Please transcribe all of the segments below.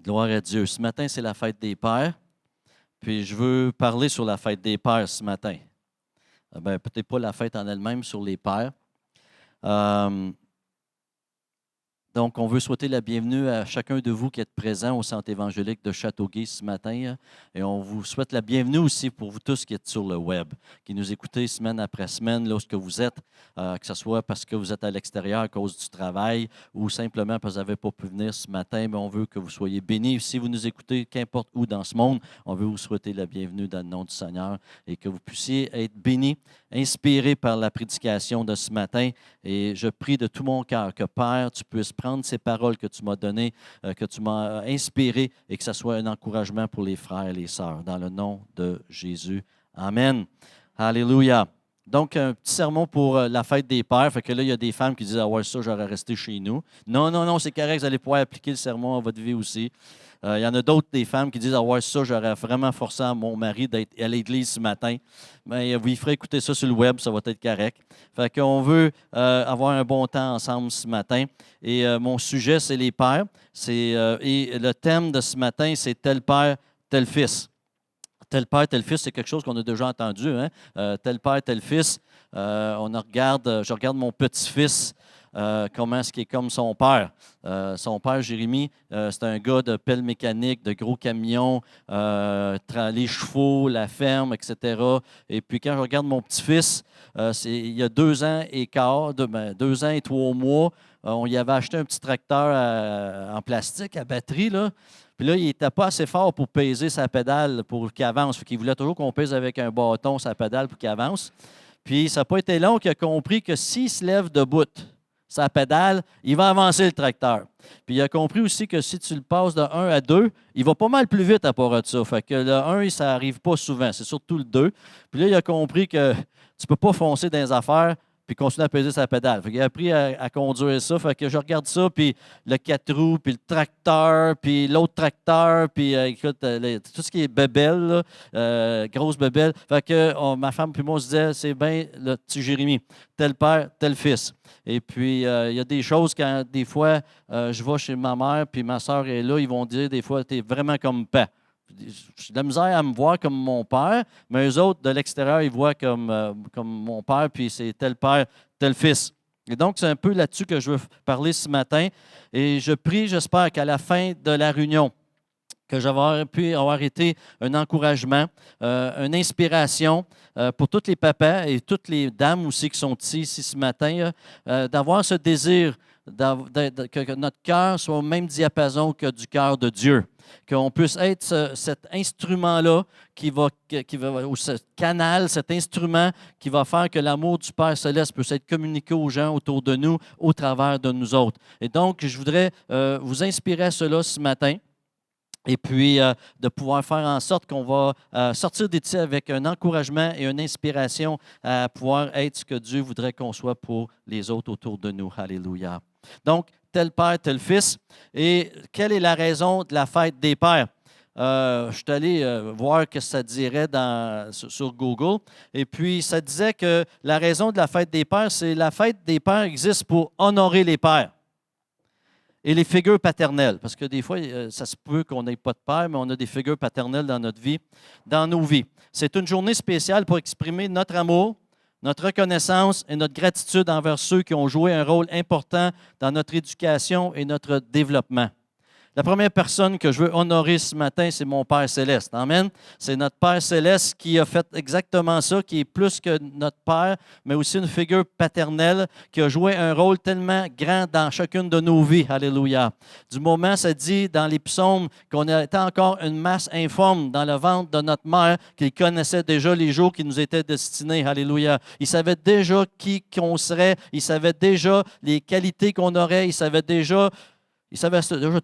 Gloire à Dieu. Ce matin, c'est la fête des pères. Puis je veux parler sur la fête des pères ce matin. Peut-être pas la fête en elle-même, sur les pères. Donc, on veut souhaiter la bienvenue à chacun de vous qui êtes présents au Centre évangélique de Châteauguay ce matin. Et on vous souhaite la bienvenue aussi pour vous tous qui êtes sur le web, qui nous écoutez semaine après semaine, lorsque vous êtes, que ce soit parce que vous êtes à l'extérieur à cause du travail ou simplement parce que vous n'avez pas pu venir ce matin. Mais on veut que vous soyez bénis. Si vous nous écoutez, qu'importe où dans ce monde, on veut vous souhaiter la bienvenue dans le nom du Seigneur et que vous puissiez être bénis, inspirés par la prédication de ce matin. Et je prie de tout mon cœur que, Père, tu puisses prendre ces paroles que tu m'as données, que tu m'as inspirées et que ce soit un encouragement pour les frères et les sœurs. Dans le nom de Jésus. Amen. Alléluia. Donc, un petit sermon pour la fête des pères. Fait que là, il y a des femmes qui disent « Ah ouais, ça, j'aurais resté chez nous. » Non, non, non, c'est correct. Vous allez pouvoir appliquer le sermon à votre vie aussi. Il y en a d'autres, des femmes, qui disent « Ah ouais, ça, j'aurais vraiment forcé à mon mari d'être à l'église ce matin. » Mais vous lui ferez écouter ça sur le web, ça va être correct. Fait qu'on veut avoir un bon temps ensemble ce matin. Et mon sujet, c'est les pères. Et le thème de ce matin, c'est « Tel père, tel fils ». Tel père, tel fils, c'est quelque chose qu'on a déjà entendu. Hein? Tel père, tel fils. Je regarde mon petit-fils, comment est-ce qu'il est comme son père. Son père, Jérémie, c'est un gars de pelle mécanique, de gros camions, les chevaux, la ferme, etc. Et puis quand je regarde mon petit-fils, il y a 2 ans et quart, 2 ans et 3 mois, on y avait acheté un petit tracteur en plastique, à batterie, là. Puis là, il n'était pas assez fort pour peser sa pédale pour qu'il avance. Il voulait toujours qu'on pèse avec un bâton sa pédale pour qu'il avance. Puis ça n'a pas été long qu'il a compris que s'il se lève debout, sa pédale, il va avancer le tracteur. Puis il a compris aussi que si tu le passes de 1 à 2, il va pas mal plus vite à part de ça. Fait que le 1, ça n'arrive pas souvent. C'est surtout le 2. Puis là, il a compris que tu ne peux pas foncer dans les affaires puis continuer à peser sa pédale. Fait qu'il a appris à conduire ça. Fait que je regarde ça, puis le 4 roues, puis le tracteur, puis l'autre tracteur, puis écoute, tout ce qui est bébelle, grosse bébelle. Fait que ma femme puis moi, on se disait, c'est bien le petit Jérémie, tel père, tel fils. Et puis, il y a des choses quand, des fois, je vais chez ma mère, puis ma soeur est là, ils vont dire des fois, tu es vraiment comme père. J'ai de la misère à me voir comme mon père, mais eux autres, de l'extérieur, ils voient comme mon père, puis c'est tel père, tel fils. Et donc, c'est un peu là-dessus que je veux parler ce matin. Et je prie, j'espère qu'à la fin de la réunion, que j'aurais pu avoir été un encouragement, une inspiration pour tous les papas et toutes les dames aussi qui sont ici ce matin, d'avoir ce désir que notre cœur soit au même diapason que du cœur de Dieu. Qu'on puisse être cet instrument-là ou ce canal, cet instrument qui va faire que l'amour du Père Céleste puisse être communiqué aux gens autour de nous, au travers de nous autres. Et donc, je voudrais vous inspirer à cela ce matin. Et puis, de pouvoir faire en sorte qu'on va sortir d'ici avec un encouragement et une inspiration à pouvoir être ce que Dieu voudrait qu'on soit pour les autres autour de nous. Alléluia. Donc, tel père, tel fils. Et quelle est la raison de la fête des pères? Je suis allé voir ce que ça dirait sur Google. Et puis, ça disait que la raison de la fête des pères, c'est la fête des pères existe pour honorer les pères. Et les figures paternelles, parce que des fois, ça se peut qu'on n'ait pas de père, mais on a des figures paternelles dans notre vie, dans nos vies. C'est une journée spéciale pour exprimer notre amour, notre reconnaissance et notre gratitude envers ceux qui ont joué un rôle important dans notre éducation et notre développement. La première personne que je veux honorer ce matin, c'est mon Père Céleste. Amen. C'est notre Père Céleste qui a fait exactement ça, qui est plus que notre Père, mais aussi une figure paternelle qui a joué un rôle tellement grand dans chacune de nos vies. Alléluia. Du moment, ça dit dans les psaumes qu'on était encore une masse informe dans le ventre de notre mère, qu'il connaissait déjà les jours qui nous étaient destinés. Alléluia. Il savait déjà qui qu'on serait. Il savait déjà les qualités qu'on aurait. Il savait déjà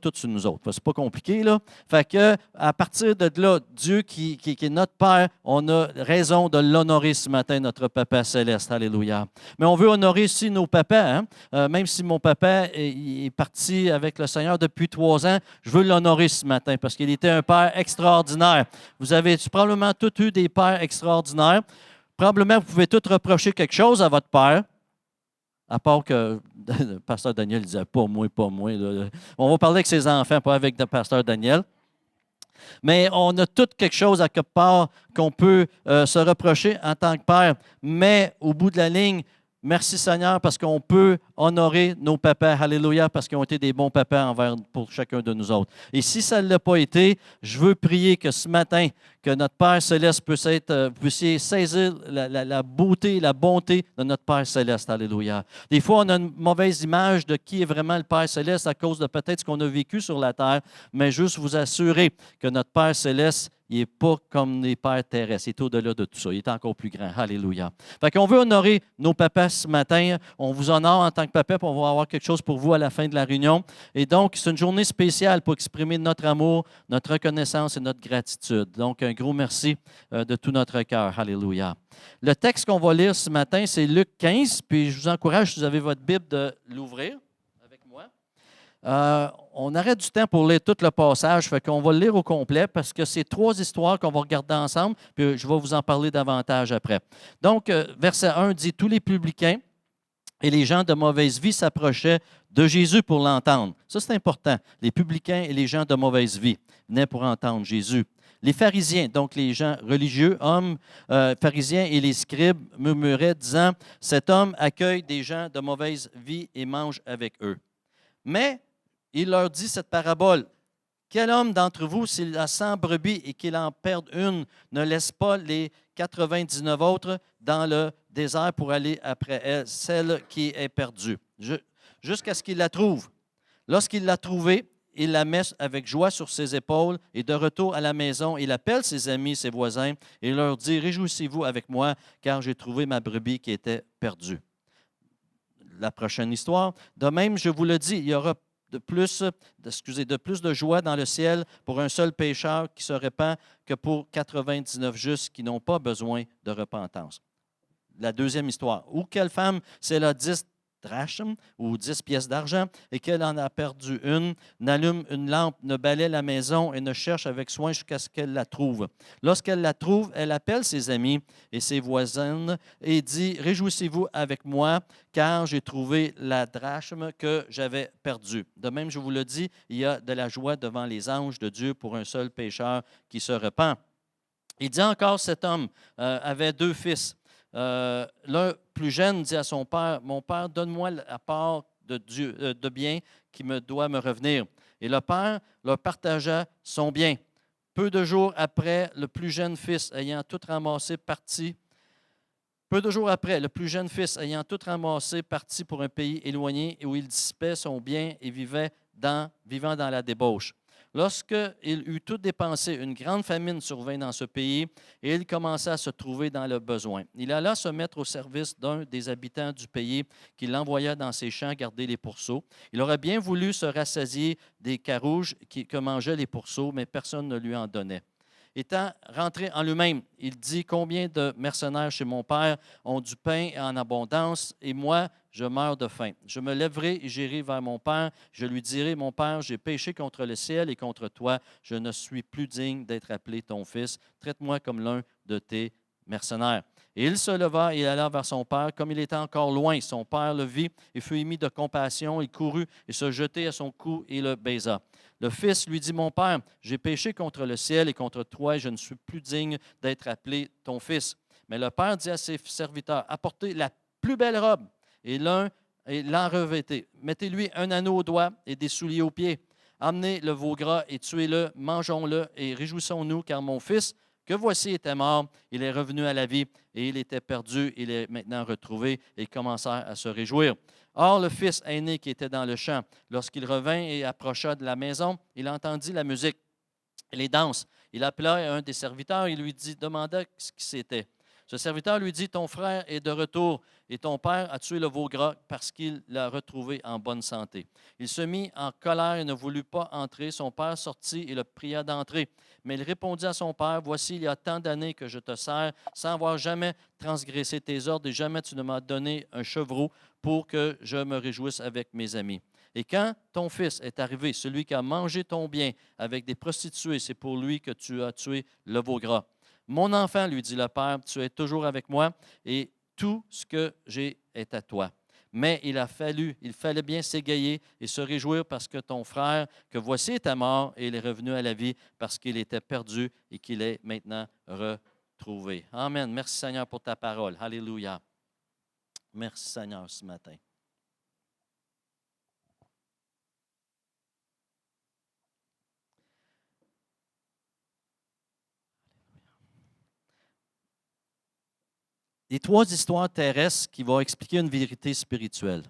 tout sur nous autres. C'est pas compliqué, là. Fait que, à partir de là, Dieu qui est notre Père, on a raison de l'honorer ce matin, notre Papa Céleste. Alléluia. Mais on veut honorer aussi nos papas. Hein? Même si mon papa est parti avec le Seigneur depuis 3 ans, je veux l'honorer ce matin parce qu'il était un Père extraordinaire. Vous avez probablement tous eu des pères extraordinaires. Probablement, vous pouvez tous reprocher quelque chose à votre Père. À part que le pasteur Daniel disait pas moi, pas moi. Là. On va parler avec ses enfants, pas avec le pasteur Daniel. Mais on a tout quelque chose à quelque part qu'on peut se reprocher en tant que père. Mais au bout de la ligne, merci Seigneur parce qu'on peut honorer nos papas. Alléluia, parce qu'ils ont été des bons papas pour chacun de nous autres. Et si ça ne l'a pas été, je veux prier que ce matin, que notre Père céleste puissiez saisir la beauté, la bonté de notre Père céleste. Alléluia. Des fois, on a une mauvaise image de qui est vraiment le Père céleste à cause de peut-être ce qu'on a vécu sur la terre, mais juste vous assurer que notre Père céleste, il n'est pas comme les pères terrestres. Il est au-delà de tout ça. Il est encore plus grand. Alléluia. Fait qu'on veut honorer nos papas ce matin. On vous honore en tant que papa, puis on va avoir quelque chose pour vous à la fin de la réunion. Et donc, c'est une journée spéciale pour exprimer notre amour, notre reconnaissance et notre gratitude. Donc, un gros merci de tout notre cœur. Alléluia. Le texte qu'on va lire ce matin, c'est Luc 15. Puis je vous encourage, si vous avez votre Bible, de l'ouvrir avec moi. On arrête du temps pour lire tout le passage, fait qu'on va le lire au complet parce que c'est 3 histoires qu'on va regarder ensemble, puis je vais vous en parler davantage après. Donc, verset 1 dit « Tous les publicains et les gens de mauvaise vie s'approchaient de Jésus pour l'entendre. » Ça, c'est important. Les publicains et les gens de mauvaise vie venaient pour entendre Jésus. Les pharisiens, donc les gens religieux, hommes pharisiens et les scribes murmuraient, disant « Cet homme accueille des gens de mauvaise vie et mange avec eux. » Mais il leur dit cette parabole. Quel homme d'entre vous, s'il a 100 brebis et qu'il en perde une, ne laisse pas les 99 autres dans le désert pour aller après elle, celle qui est perdue, jusqu'à ce qu'il la trouve. Lorsqu'il l'a trouvée, il la met avec joie sur ses épaules et de retour à la maison, il appelle ses amis, ses voisins et leur dit « Réjouissez-vous avec moi, car j'ai trouvé ma brebis qui était perdue. » La prochaine histoire. De même, je vous le dis, il y aura de plus de joie dans le ciel pour un seul pécheur qui se répand que pour 99 justes qui n'ont pas besoin de repentance. La deuxième histoire. Ou quelle femme, si elle a 10 drachmes ou 10 pièces d'argent et qu'elle en a perdu une, n'allume une lampe, ne balaie la maison et ne cherche avec soin jusqu'à ce qu'elle la trouve. Lorsqu'elle la trouve, elle appelle ses amis et ses voisines et dit « Réjouissez-vous avec moi, car j'ai trouvé la drachme que j'avais perdue. » De même, je vous le dis, il y a de la joie devant les anges de Dieu pour un seul pécheur qui se repent. Il dit encore, cet homme avait 2 fils. L'un plus jeune dit à son père, « Mon père, donne-moi la part de bien qui me doit me revenir. » Et le père leur partagea son bien. Peu de jours après, le plus jeune fils ayant tout ramassé partit. Peu de jours après, le plus jeune fils ayant tout ramassé partit pour un pays éloigné où il dissipait son bien et vivant dans la débauche. Lorsqu'il eut tout dépensé, une grande famine survint dans ce pays et il commença à se trouver dans le besoin. Il alla se mettre au service d'un des habitants du pays qui l'envoya dans ses champs garder les pourceaux. Il aurait bien voulu se rassasier des carouges que mangeaient les pourceaux, mais personne ne lui en donnait. Étant rentré en lui-même, il dit « Combien de mercenaires chez mon père ont du pain en abondance, et moi, je meurs de faim. Je me lèverai et j'irai vers mon père. Je lui dirai, mon père, j'ai péché contre le ciel et contre toi. Je ne suis plus digne d'être appelé ton fils. Traite-moi comme l'un de tes mercenaires. » Et il se leva et alla vers son père. Comme il était encore loin, son père le vit et fut ému de compassion. Il courut et se jetait à son cou et le baisa. Le fils lui dit, « Mon père, j'ai péché contre le ciel et contre toi, et je ne suis plus digne d'être appelé ton fils. » Mais le père dit à ses serviteurs, « Apportez la plus belle robe et l'en revêtez. Mettez-lui un anneau au doigt et des souliers aux pieds. Amenez le veau gras et tuez-le, mangeons-le et réjouissons-nous, car mon fils, que voici, était mort, il est revenu à la vie, et il était perdu, il est maintenant retrouvé. » Et ils commencèrent à se réjouir. Or, le fils aîné qui était dans le champ, lorsqu'il revint et approcha de la maison, il entendit la musique et les danses. Il appela un des serviteurs et lui dit, demanda ce qui c'était. Ce serviteur lui dit, « Ton frère est de retour et ton père a tué le veau gras parce qu'il l'a retrouvé en bonne santé. » Il se mit en colère et ne voulut pas entrer. Son père sortit et le pria d'entrer. Mais il répondit à son père, « Voici, il y a tant d'années que je te sers sans avoir jamais transgressé tes ordres et jamais tu ne m'as donné un chevreau pour que je me réjouisse avec mes amis. Et quand ton fils est arrivé, celui qui a mangé ton bien avec des prostituées, c'est pour lui que tu as tué le veau gras. Mon enfant, lui dit le père, tu es toujours avec moi et tout ce que j'ai est à toi. Mais il fallait bien s'égayer et se réjouir parce que ton frère, que voici, était mort et il est revenu à la vie parce qu'il était perdu et qu'il est maintenant retrouvé. Amen. Merci Seigneur pour ta parole. Alléluia. Merci Seigneur ce matin. Les 3 histoires terrestres qui vont expliquer une vérité spirituelle.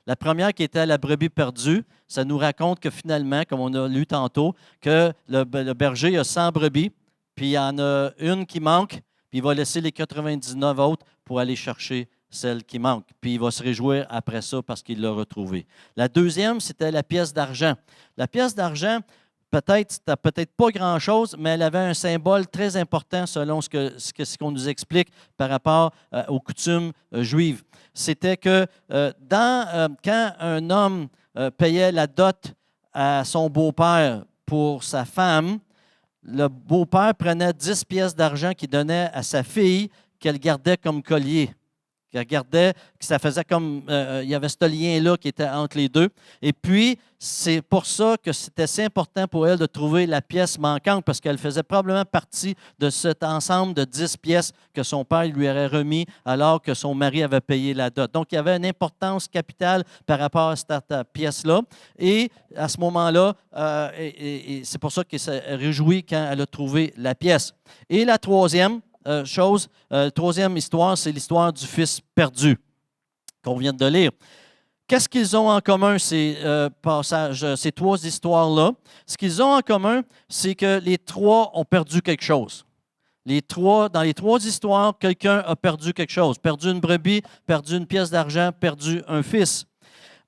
La première qui était la brebis perdue, ça nous raconte que finalement, comme on a lu tantôt, que le berger a 100 brebis, puis il y en a une qui manque, puis il va laisser les 99 autres pour aller chercher celle qui manque. Puis il va se réjouir après ça parce qu'il l'a retrouvée. La deuxième, c'était la pièce d'argent. La pièce d'argent, c'était peut-être pas grand-chose, mais elle avait un symbole très important selon ce qu'on nous explique par rapport aux coutumes juives. C'était que quand un homme payait la dot à son beau-père pour sa femme, le beau-père prenait 10 pièces d'argent qu'il donnait à sa fille qu'elle gardait comme collier. Qui regardait, que ça faisait comme, il y avait ce lien-là qui était entre les deux. Et puis, c'est pour ça que c'était si important pour elle de trouver la pièce manquante, parce qu'elle faisait probablement partie de cet ensemble de 10 pièces que son père lui aurait remis alors que son mari avait payé la dot. Donc, il y avait une importance capitale par rapport à cette pièce-là. Et à ce moment-là, c'est pour ça qu'elle s'est réjouie quand elle a trouvé la pièce. Et la troisième, troisième histoire, c'est l'histoire du fils perdu qu'on vient de lire. Qu'est-ce qu'ils ont en commun, ces passages, ces 3 histoires-là? Ce qu'ils ont en commun, c'est que les 3 ont perdu quelque chose. Dans les 3 histoires, quelqu'un a perdu quelque chose. Perdu une brebis, perdu une pièce d'argent, perdu un fils.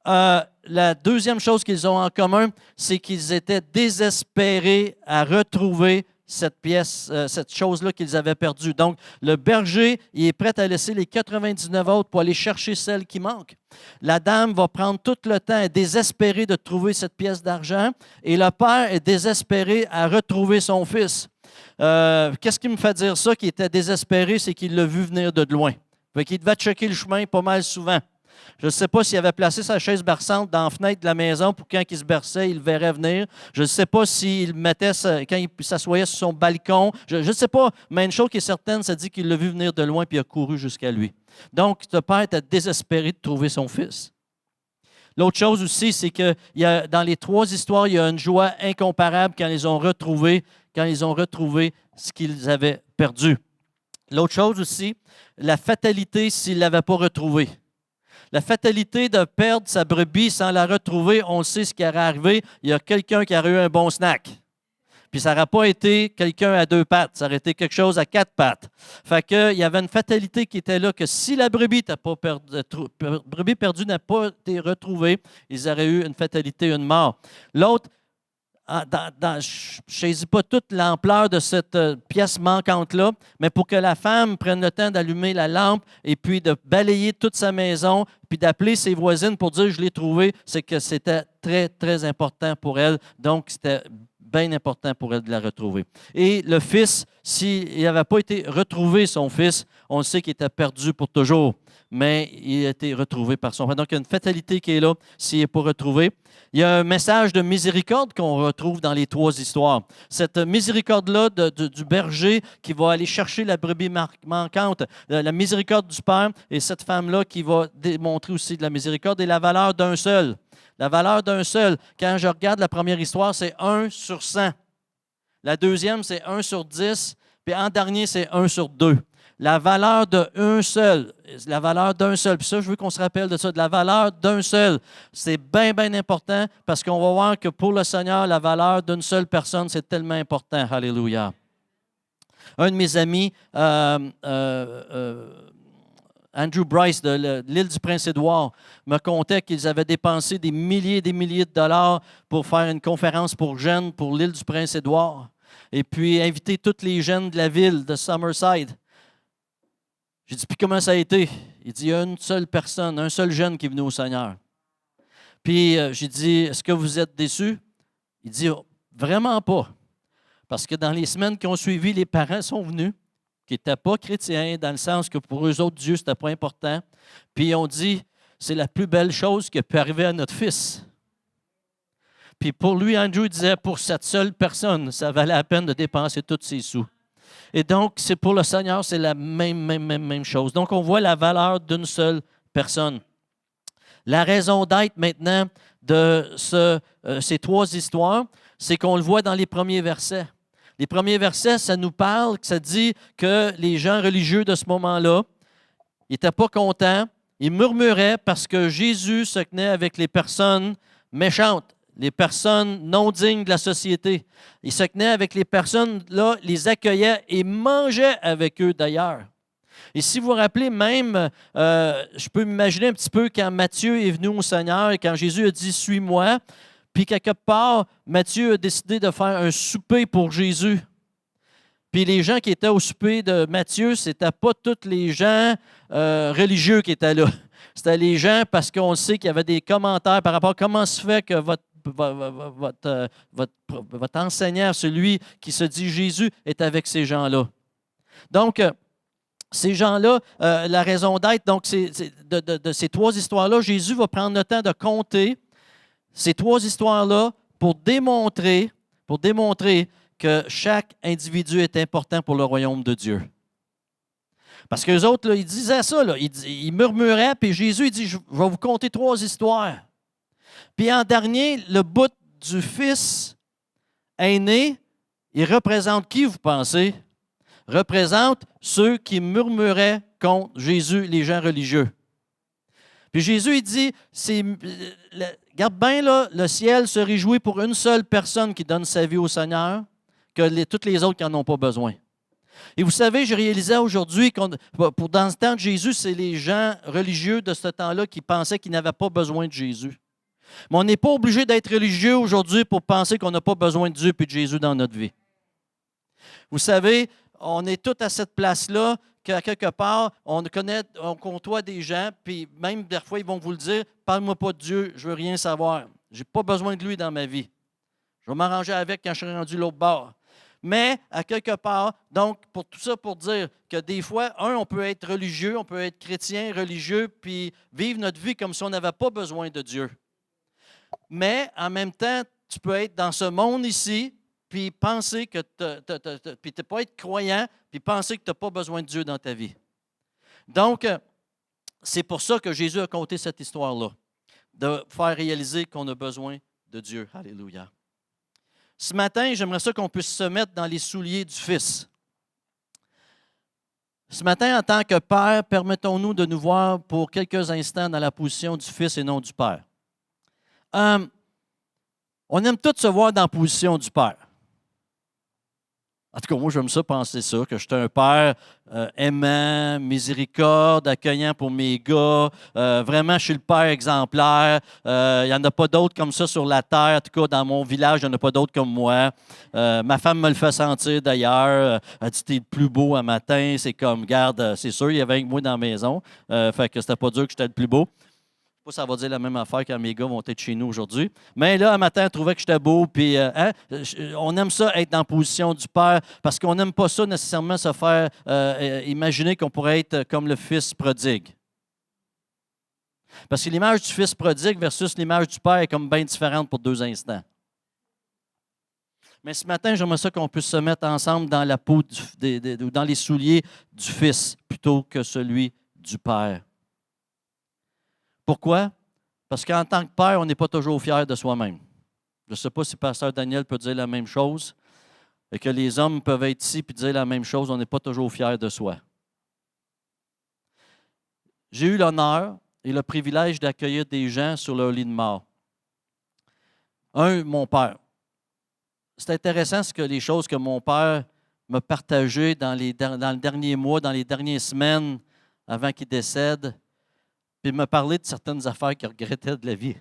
La deuxième chose qu'ils ont en commun, c'est qu'ils étaient désespérés à retrouver cette pièce, cette chose-là qu'ils avaient perdue. Donc, le berger, il est prêt à laisser les 99 autres pour aller chercher celle qui manque. La dame va prendre tout le temps, est désespérée de trouver cette pièce d'argent, et le père est désespéré à retrouver son fils. Qu'est-ce qui me fait dire ça, qu'il était désespéré, c'est qu'il l'a vu venir de loin. Fait qu'il devait checker le chemin pas mal souvent. Je ne sais pas s'il avait placé sa chaise berçante dans la fenêtre de la maison pour quand il se berçait, il le verrait venir. Je ne sais pas s'il mettait quand il s'assoyait sur son balcon. Je ne sais pas, mais une chose qui est certaine, c'est dit qu'il l'a vu venir de loin et il a couru jusqu'à lui. Donc, le père était désespéré de trouver son fils. L'autre chose aussi, c'est que dans les 3 histoires, il y a une joie incomparable quand ils ont retrouvé ce qu'ils avaient perdu. L'autre chose aussi, la fatalité s'ils ne l'avaient pas retrouvé. La fatalité de perdre sa brebis sans la retrouver, on sait ce qui aurait arrivé. Il y a quelqu'un qui aurait eu un bon snack. Puis ça n'aurait pas été quelqu'un à 2 pattes, ça aurait été quelque chose à 4 pattes. Fait qu'il y avait une fatalité qui était là, que si la brebis perdue n'a pas été retrouvée, ils auraient eu une fatalité, une mort. L'autre, je ne saisis pas toute l'ampleur de cette pièce manquante-là, mais pour que la femme prenne le temps d'allumer la lampe et puis de balayer toute sa maison, puis d'appeler ses voisines pour dire « je l'ai trouvé », c'est que c'était très, très important pour elle. Donc, c'était bien important pour elle de la retrouver. Et le fils, s'il n'avait pas été retrouvé, son fils, on sait qu'il était perdu pour toujours, mais il a été retrouvé par son père. Donc, il y a une fatalité qui est là s'il n'est pas retrouvé. Il y a un message de miséricorde qu'on retrouve dans les 3 histoires. Cette miséricorde-là du berger qui va aller chercher la brebis manquante, la miséricorde du père, et cette femme-là qui va démontrer aussi de la miséricorde et la valeur d'un seul. La valeur d'un seul. Quand je regarde la première histoire, c'est 1 sur 100. La deuxième, c'est 1 sur 10. Puis en dernier, c'est 1 sur 2. La valeur d'un seul. La valeur d'un seul. Puis ça, je veux qu'on se rappelle de ça, de la valeur d'un seul. C'est bien, bien important parce qu'on va voir que pour le Seigneur, la valeur d'une seule personne, c'est tellement important. Alléluia. Un de mes amis, Andrew Bryce de l'île du Prince-Édouard me contait qu'ils avaient dépensé des milliers et des milliers de dollars pour faire une conférence pour jeunes pour l'île du Prince-Édouard et puis inviter tous les jeunes de la ville de Summerside. J'ai dit, puis comment ça a été? Il dit, il y a une seule personne, un seul jeune qui est venu au Seigneur. Puis j'ai dit, est-ce que vous êtes déçus? Il dit, oh, vraiment pas. Parce que dans les semaines qui ont suivi, les parents sont venus, qui n'étaient pas chrétiens, dans le sens que pour eux autres, Dieu, ce n'était pas important. Puis on dit, c'est la plus belle chose qui peut arriver à notre fils. Puis pour lui, Andrew disait, pour cette seule personne, ça valait la peine de dépenser tous ses sous. Et donc, c'est pour le Seigneur, c'est la même chose. Donc, on voit la valeur d'une seule personne. La raison d'être maintenant de ces trois histoires, c'est qu'on le voit dans les premiers versets. Les premiers versets, ça nous parle, ça dit que les gens religieux de ce moment-là, ils n'étaient pas contents, ils murmuraient parce que Jésus se tenait avec les personnes méchantes, les personnes non dignes de la société. Il se tenait avec les personnes, là, les accueillait et mangeait avec eux d'ailleurs. Et si vous vous rappelez même, je peux m'imaginer un petit peu quand Matthieu est venu au Seigneur et quand Jésus a dit « Suis-moi », puis quelque part, Matthieu a décidé de faire un souper pour Jésus. Puis les gens qui étaient au souper de Matthieu, ce n'étaient pas tous les gens religieux qui étaient là. C'était les gens parce qu'on sait qu'il y avait des commentaires par rapport à comment se fait que votre enseignant, celui qui se dit Jésus, est avec ces gens-là. Donc, ces gens-là, la raison d'être, donc, de ces trois histoires-là, Jésus va prendre le temps de compter ces trois histoires-là pour démontrer que chaque individu est important pour le royaume de Dieu. Parce qu'eux autres, là, ils disaient ça, là, ils murmuraient, puis Jésus il dit, je vais vous conter trois histoires. Puis en dernier, le bout du fils aîné, il représente qui, vous pensez? Représente ceux qui murmuraient contre Jésus, les gens religieux. Puis Jésus, il dit, regarde bien, là, le ciel se réjouit pour une seule personne qui donne sa vie au Seigneur, que toutes les autres qui n'en ont pas besoin. Et vous savez, je réalisais aujourd'hui dans le temps de Jésus, c'est les gens religieux de ce temps-là qui pensaient qu'ils n'avaient pas besoin de Jésus. Mais on n'est pas obligé d'être religieux aujourd'hui pour penser qu'on n'a pas besoin de Dieu et de Jésus dans notre vie. Vous savez, on est tous à cette place-là qu'à quelque part, on côtoie des gens, puis même des fois, ils vont vous le dire, « Parle-moi pas de Dieu, je ne veux rien savoir. Je n'ai pas besoin de lui dans ma vie. Je vais m'arranger avec quand je serai rendu l'autre bord. » Mais, à quelque part, donc, pour tout ça, pour dire que des fois, on peut être religieux, on peut être chrétien, religieux, puis vivre notre vie comme si on n'avait pas besoin de Dieu. Mais, en même temps, tu peux être dans ce monde ici, puis penser que puis tu pas être croyant, puis penser que tu n'as pas besoin de Dieu dans ta vie. Donc, c'est pour ça que Jésus a conté cette histoire-là, de faire réaliser qu'on a besoin de Dieu. Alléluia. Ce matin, j'aimerais ça qu'on puisse se mettre dans les souliers du Fils. Ce matin, en tant que Père, permettons-nous de nous voir pour quelques instants dans la position du Fils et non du Père. On aime tous se voir dans la position du Père. En tout cas, moi, j'aime ça penser ça, que je suis un père aimant, miséricorde, accueillant pour mes gars. Vraiment, je suis le père exemplaire. Il n'y en a pas d'autres comme ça sur la terre. En tout cas, dans mon village, il n'y en a pas d'autres comme moi. Ma femme me le fait sentir d'ailleurs. Elle dit, t'es le plus beau un matin. C'est comme, garde, c'est sûr, il y avait avec moi dans la maison. Fait que c'était pas dur que j'étais le plus beau. Ça va dire la même affaire quand mes gars vont être chez nous aujourd'hui. Mais là, un matin, elle trouvait que j'étais beau. Puis, on aime ça être dans la position du Père parce qu'on n'aime pas ça nécessairement se faire imaginer qu'on pourrait être comme le Fils prodigue. Parce que l'image du Fils prodigue versus l'image du Père est comme bien différente pour 2 instants. Mais ce matin, j'aimerais ça qu'on puisse se mettre ensemble dans la peau, dans les souliers du Fils plutôt que celui du Père. Pourquoi? Parce qu'en tant que père, on n'est pas toujours fier de soi-même. Je ne sais pas si Pasteur Daniel peut dire la même chose, et que les hommes peuvent être ici et dire la même chose, on n'est pas toujours fier de soi. J'ai eu l'honneur et le privilège d'accueillir des gens sur leur lit de mort. Mon père. C'est intéressant les choses que mon père m'a partagées dans le dernier mois, dans les dernières semaines avant qu'il décède. Puis il m'a parlé de certaines affaires qu'il regrettait de la vie.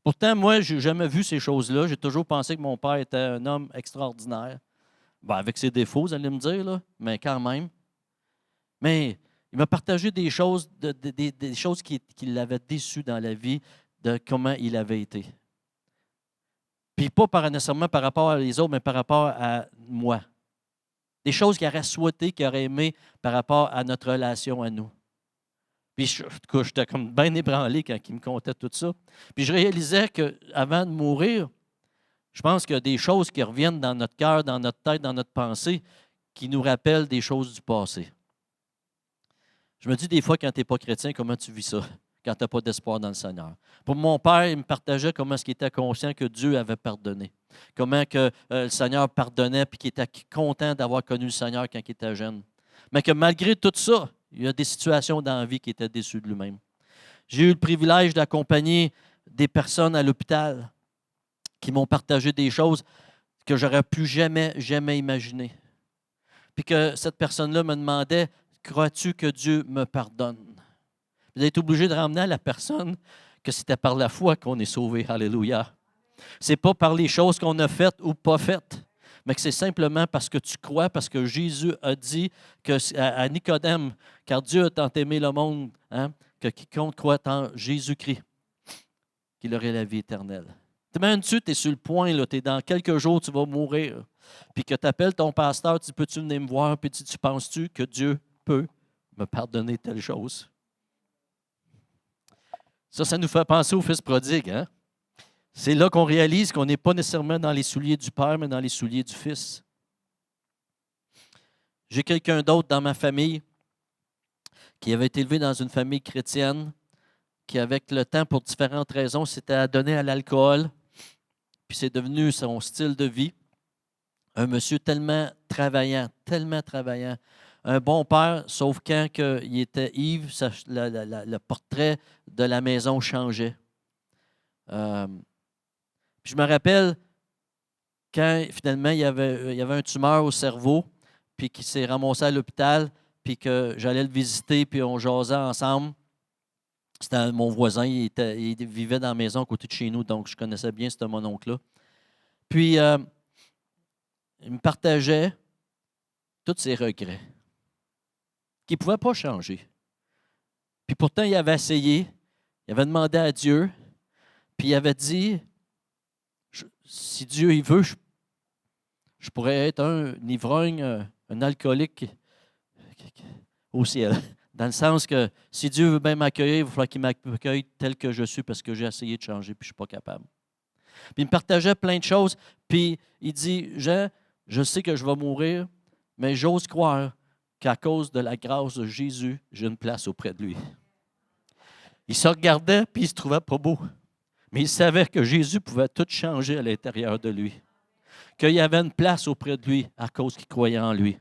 Pourtant, moi, je n'ai jamais vu ces choses-là. J'ai toujours pensé que mon père était un homme extraordinaire. Ben, avec ses défauts, vous allez me dire, là, mais quand même. Mais il m'a partagé des choses, des choses qui l'avaient déçu dans la vie, de comment il avait été. Puis pas nécessairement par rapport à les autres, mais par rapport à moi. Des choses qu'il aurait souhaité, qu'il aurait aimé par rapport à notre relation à nous. Puis, en tout cas, j'étais comme bien ébranlé quand il me contait tout ça. Puis, je réalisais qu'avant de mourir, je pense qu'il y a des choses qui reviennent dans notre cœur, dans notre tête, dans notre pensée, qui nous rappellent des choses du passé. Je me dis des fois, quand tu n'es pas chrétien, comment tu vis ça, quand tu n'as pas d'espoir dans le Seigneur. Pour mon père, il me partageait comment est-ce qu'il était conscient que Dieu avait pardonné. Comment que le Seigneur pardonnait et qu'il était content d'avoir connu le Seigneur quand il était jeune. Mais que malgré tout ça, il y a des situations dans la vie qui étaient déçues de lui-même. J'ai eu le privilège d'accompagner des personnes à l'hôpital qui m'ont partagé des choses que j'aurais pu jamais imaginer. Puis que cette personne-là me demandait, crois-tu que Dieu me pardonne? Vous êtes obligé de ramener à la personne que c'était par la foi qu'on est sauvé. Alléluia. Ce n'est pas par les choses qu'on a faites ou pas faites, mais que c'est simplement parce que tu crois, parce que Jésus a dit à Nicodème, car Dieu a tant aimé le monde, que quiconque croit en Jésus-Christ, qu'il aurait la vie éternelle. T'imagines-tu, tu es sur le point, tu es dans quelques jours, tu vas mourir, puis que tu appelles ton pasteur, tu dis, peux-tu venir me voir, puis tu penses-tu que Dieu peut me pardonner telle chose? Ça nous fait penser au fils prodigue, hein? C'est là qu'on réalise qu'on n'est pas nécessairement dans les souliers du Père, mais dans les souliers du Fils. J'ai quelqu'un d'autre dans ma famille qui avait été élevé dans une famille chrétienne, qui, avec le temps, pour différentes raisons, s'était adonné à l'alcool, puis c'est devenu son style de vie. Un monsieur tellement travaillant, un bon père, sauf quand il était ivre, le portrait de la maison changeait. Puis je me rappelle quand finalement il y avait un tumeur au cerveau, puis qu'il s'est ramassé à l'hôpital, puis que j'allais le visiter, puis on jasait ensemble. C'était mon voisin, il vivait dans la maison à côté de chez nous, donc je connaissais bien mon oncle-là. Puis il me partageait tous ses regrets, qui ne pouvaient pas changer. Puis pourtant, il avait essayé, il avait demandé à Dieu, puis il avait dit, si Dieu il veut, je pourrais être un ivrogne, un alcoolique au ciel. Dans le sens que si Dieu veut bien m'accueillir, il va falloir qu'il m'accueille tel que je suis parce que j'ai essayé de changer puis je ne suis pas capable. Puis il me partageait plein de choses. Puis il dit, Jean, je sais que je vais mourir, mais j'ose croire qu'à cause de la grâce de Jésus, j'ai une place auprès de lui. Il se regardait puis il ne se trouvait pas beau. Mais il savait que Jésus pouvait tout changer à l'intérieur de lui. Qu'il y avait une place auprès de lui à cause qu'il croyait en lui.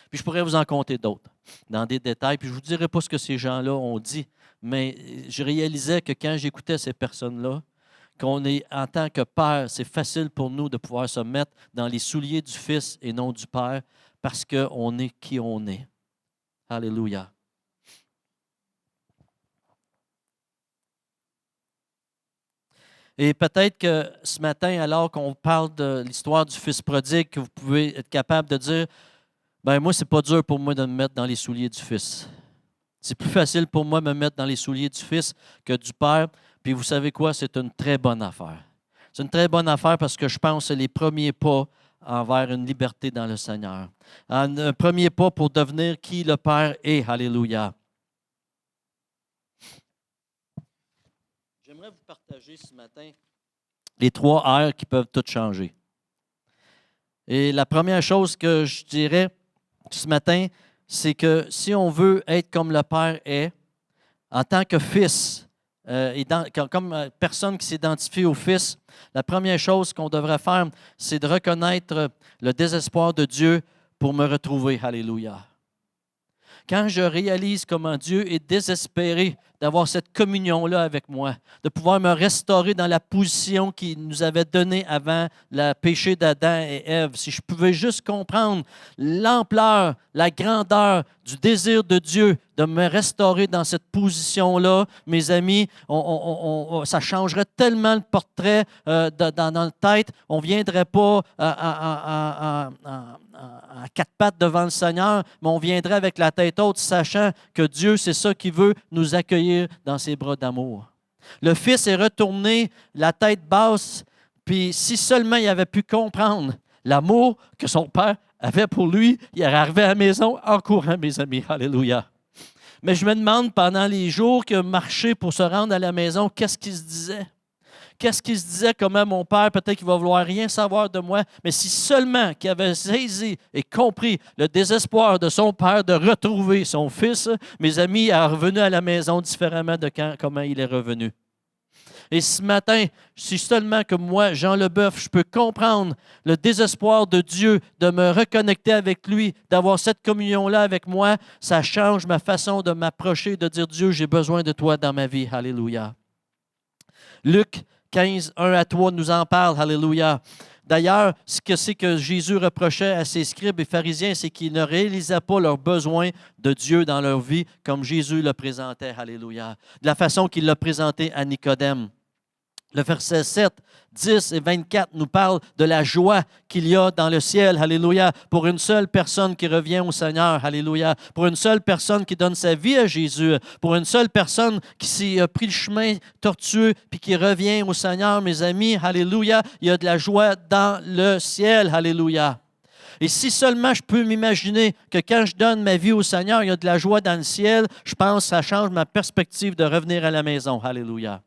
Puis je pourrais vous en compter d'autres, dans des détails. Puis je ne vous dirai pas ce que ces gens-là ont dit, mais je réalisais que quand j'écoutais ces personnes-là, qu'on est, en tant que père, c'est facile pour nous de pouvoir se mettre dans les souliers du Fils et non du Père, parce qu'on est qui on est. Alléluia. Et peut-être que ce matin, alors qu'on parle de l'histoire du Fils prodigue, que vous pouvez être capable de dire, ben moi, ce n'est pas dur pour moi de me mettre dans les souliers du Fils. C'est plus facile pour moi de me mettre dans les souliers du Fils que du Père. Puis vous savez quoi? C'est une très bonne affaire. C'est une très bonne affaire parce que je pense que c'est les premiers pas envers une liberté dans le Seigneur. Un premier pas pour devenir qui le Père est. Alléluia. J'aimerais vous partager ce matin les 3 R qui peuvent tout changer. Et la première chose que je dirais ce matin, c'est que si on veut être comme le Père est, en tant que fils, comme personne qui s'identifie au Fils, la première chose qu'on devrait faire, c'est de reconnaître le désespoir de Dieu pour me retrouver. Alléluia. Quand je réalise comment Dieu est désespéré d'avoir cette communion-là avec moi, de pouvoir me restaurer dans la position qu'il nous avait donnée avant le péché d'Adam et Ève, si je pouvais juste comprendre l'ampleur, la grandeur du désir de Dieu de me restaurer dans cette position-là, mes amis, ça changerait tellement le portrait dans notre tête. On ne viendrait pas à 4 pattes devant le Seigneur, mais on viendrait avec la tête haute, sachant que Dieu, c'est ça qui veut nous accueillir dans ses bras d'amour. Le Fils est retourné, la tête basse, puis si seulement il avait pu comprendre l'amour que son Père avait pour lui, il est arrivé à la maison en courant, mes amis. Alléluia. Mais je me demande, pendant les jours qu'il a marché pour se rendre à la maison, qu'est-ce qu'il se disait? Qu'est-ce qu'il se disait? Comment mon père, peut-être qu'il va vouloir rien savoir de moi. Mais si seulement qu'il avait saisi et compris le désespoir de son père de retrouver son fils, mes amis, il est revenu à la maison différemment de comment il est revenu. Et ce matin, si seulement que moi, Jean Leboeuf, je peux comprendre le désespoir de Dieu, de me reconnecter avec lui, d'avoir cette communion-là avec moi, ça change ma façon de m'approcher, de dire, Dieu, j'ai besoin de toi dans ma vie. Alléluia. Luc 15, 1 à 3 nous en parle. Alléluia. D'ailleurs, ce que c'est que Jésus reprochait à ses scribes et pharisiens, c'est qu'ils ne réalisaient pas leurs besoins de Dieu dans leur vie comme Jésus le présentait. Alléluia. De la façon qu'il l'a présenté à Nicodème. Le verset 7, 10 et 24 nous parle de la joie qu'il y a dans le ciel, alléluia, pour une seule personne qui revient au Seigneur, alléluia, pour une seule personne qui donne sa vie à Jésus, pour une seule personne qui s'est pris le chemin tortueux puis qui revient au Seigneur, mes amis, alléluia, il y a de la joie dans le ciel, alléluia. Et si seulement je peux m'imaginer que quand je donne ma vie au Seigneur, il y a de la joie dans le ciel, je pense que ça change ma perspective de revenir à la maison, alléluia.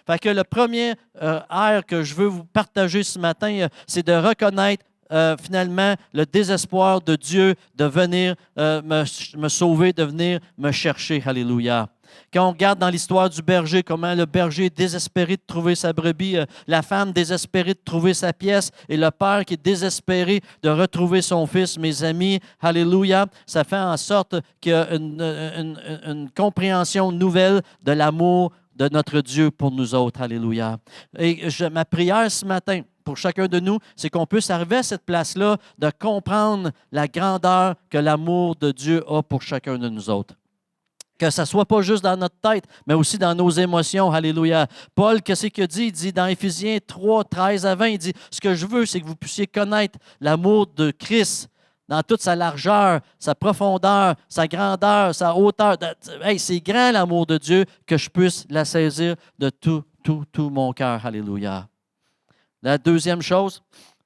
Fait que le premier air que je veux vous partager ce matin, c'est de reconnaître finalement le désespoir de Dieu de venir me sauver, de venir me chercher. Alléluia. Quand on regarde dans l'histoire du berger, comment le berger est désespéré de trouver sa brebis, la femme désespérée de trouver sa pièce et le père qui est désespéré de retrouver son fils, mes amis, alléluia, ça fait en sorte qu'il y a une compréhension nouvelle de l'amour de notre Dieu pour nous autres. Alléluia. Et ma prière ce matin, pour chacun de nous, c'est qu'on puisse arriver à cette place-là de comprendre la grandeur que l'amour de Dieu a pour chacun de nous autres. Que ça ne soit pas juste dans notre tête, mais aussi dans nos émotions. Alléluia. Paul, qu'est-ce qu'il dit? Il dit dans Éphésiens 3, 13 à 20, il dit, ce que je veux, c'est que vous puissiez connaître l'amour de Christ dans toute sa largeur, sa profondeur, sa grandeur, sa hauteur. Hey, c'est grand l'amour de Dieu, que je puisse la saisir de tout mon cœur. Alléluia. La deuxième chose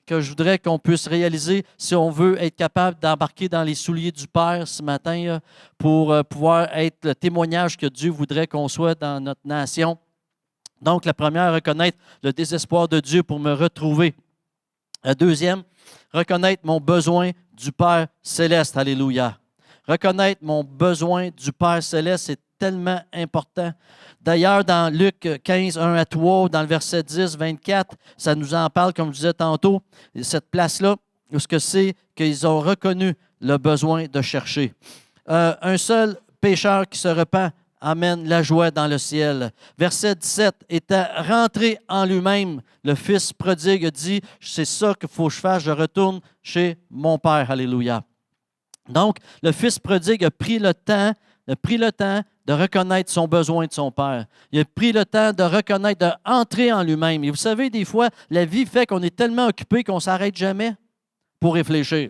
que je voudrais qu'on puisse réaliser, si on veut être capable d'embarquer dans les souliers du Père ce matin pour pouvoir être le témoignage que Dieu voudrait qu'on soit dans notre nation. Donc, la première, reconnaître le désespoir de Dieu pour me retrouver. La deuxième, reconnaître mon besoin du Père céleste. Alléluia. Reconnaître mon besoin du Père céleste, c'est tellement important. D'ailleurs, dans Luc 15, 1 à 3, dans le verset 10, 24, ça nous en parle, comme je disais tantôt, cette place-là, où ce que c'est qu'ils ont reconnu le besoin de chercher. Un seul pécheur qui se repent amène la joie dans le ciel. Verset 17, étant rentré en lui-même, le fils prodigue a dit, c'est ça qu'il faut que je fasse, je retourne chez mon Père. Alléluia. Donc, le fils prodigue a pris le temps de reconnaître son besoin de son Père. Il a pris le temps de reconnaître, d'entrer en lui-même. Et vous savez, des fois, la vie fait qu'on est tellement occupé qu'on ne s'arrête jamais pour réfléchir,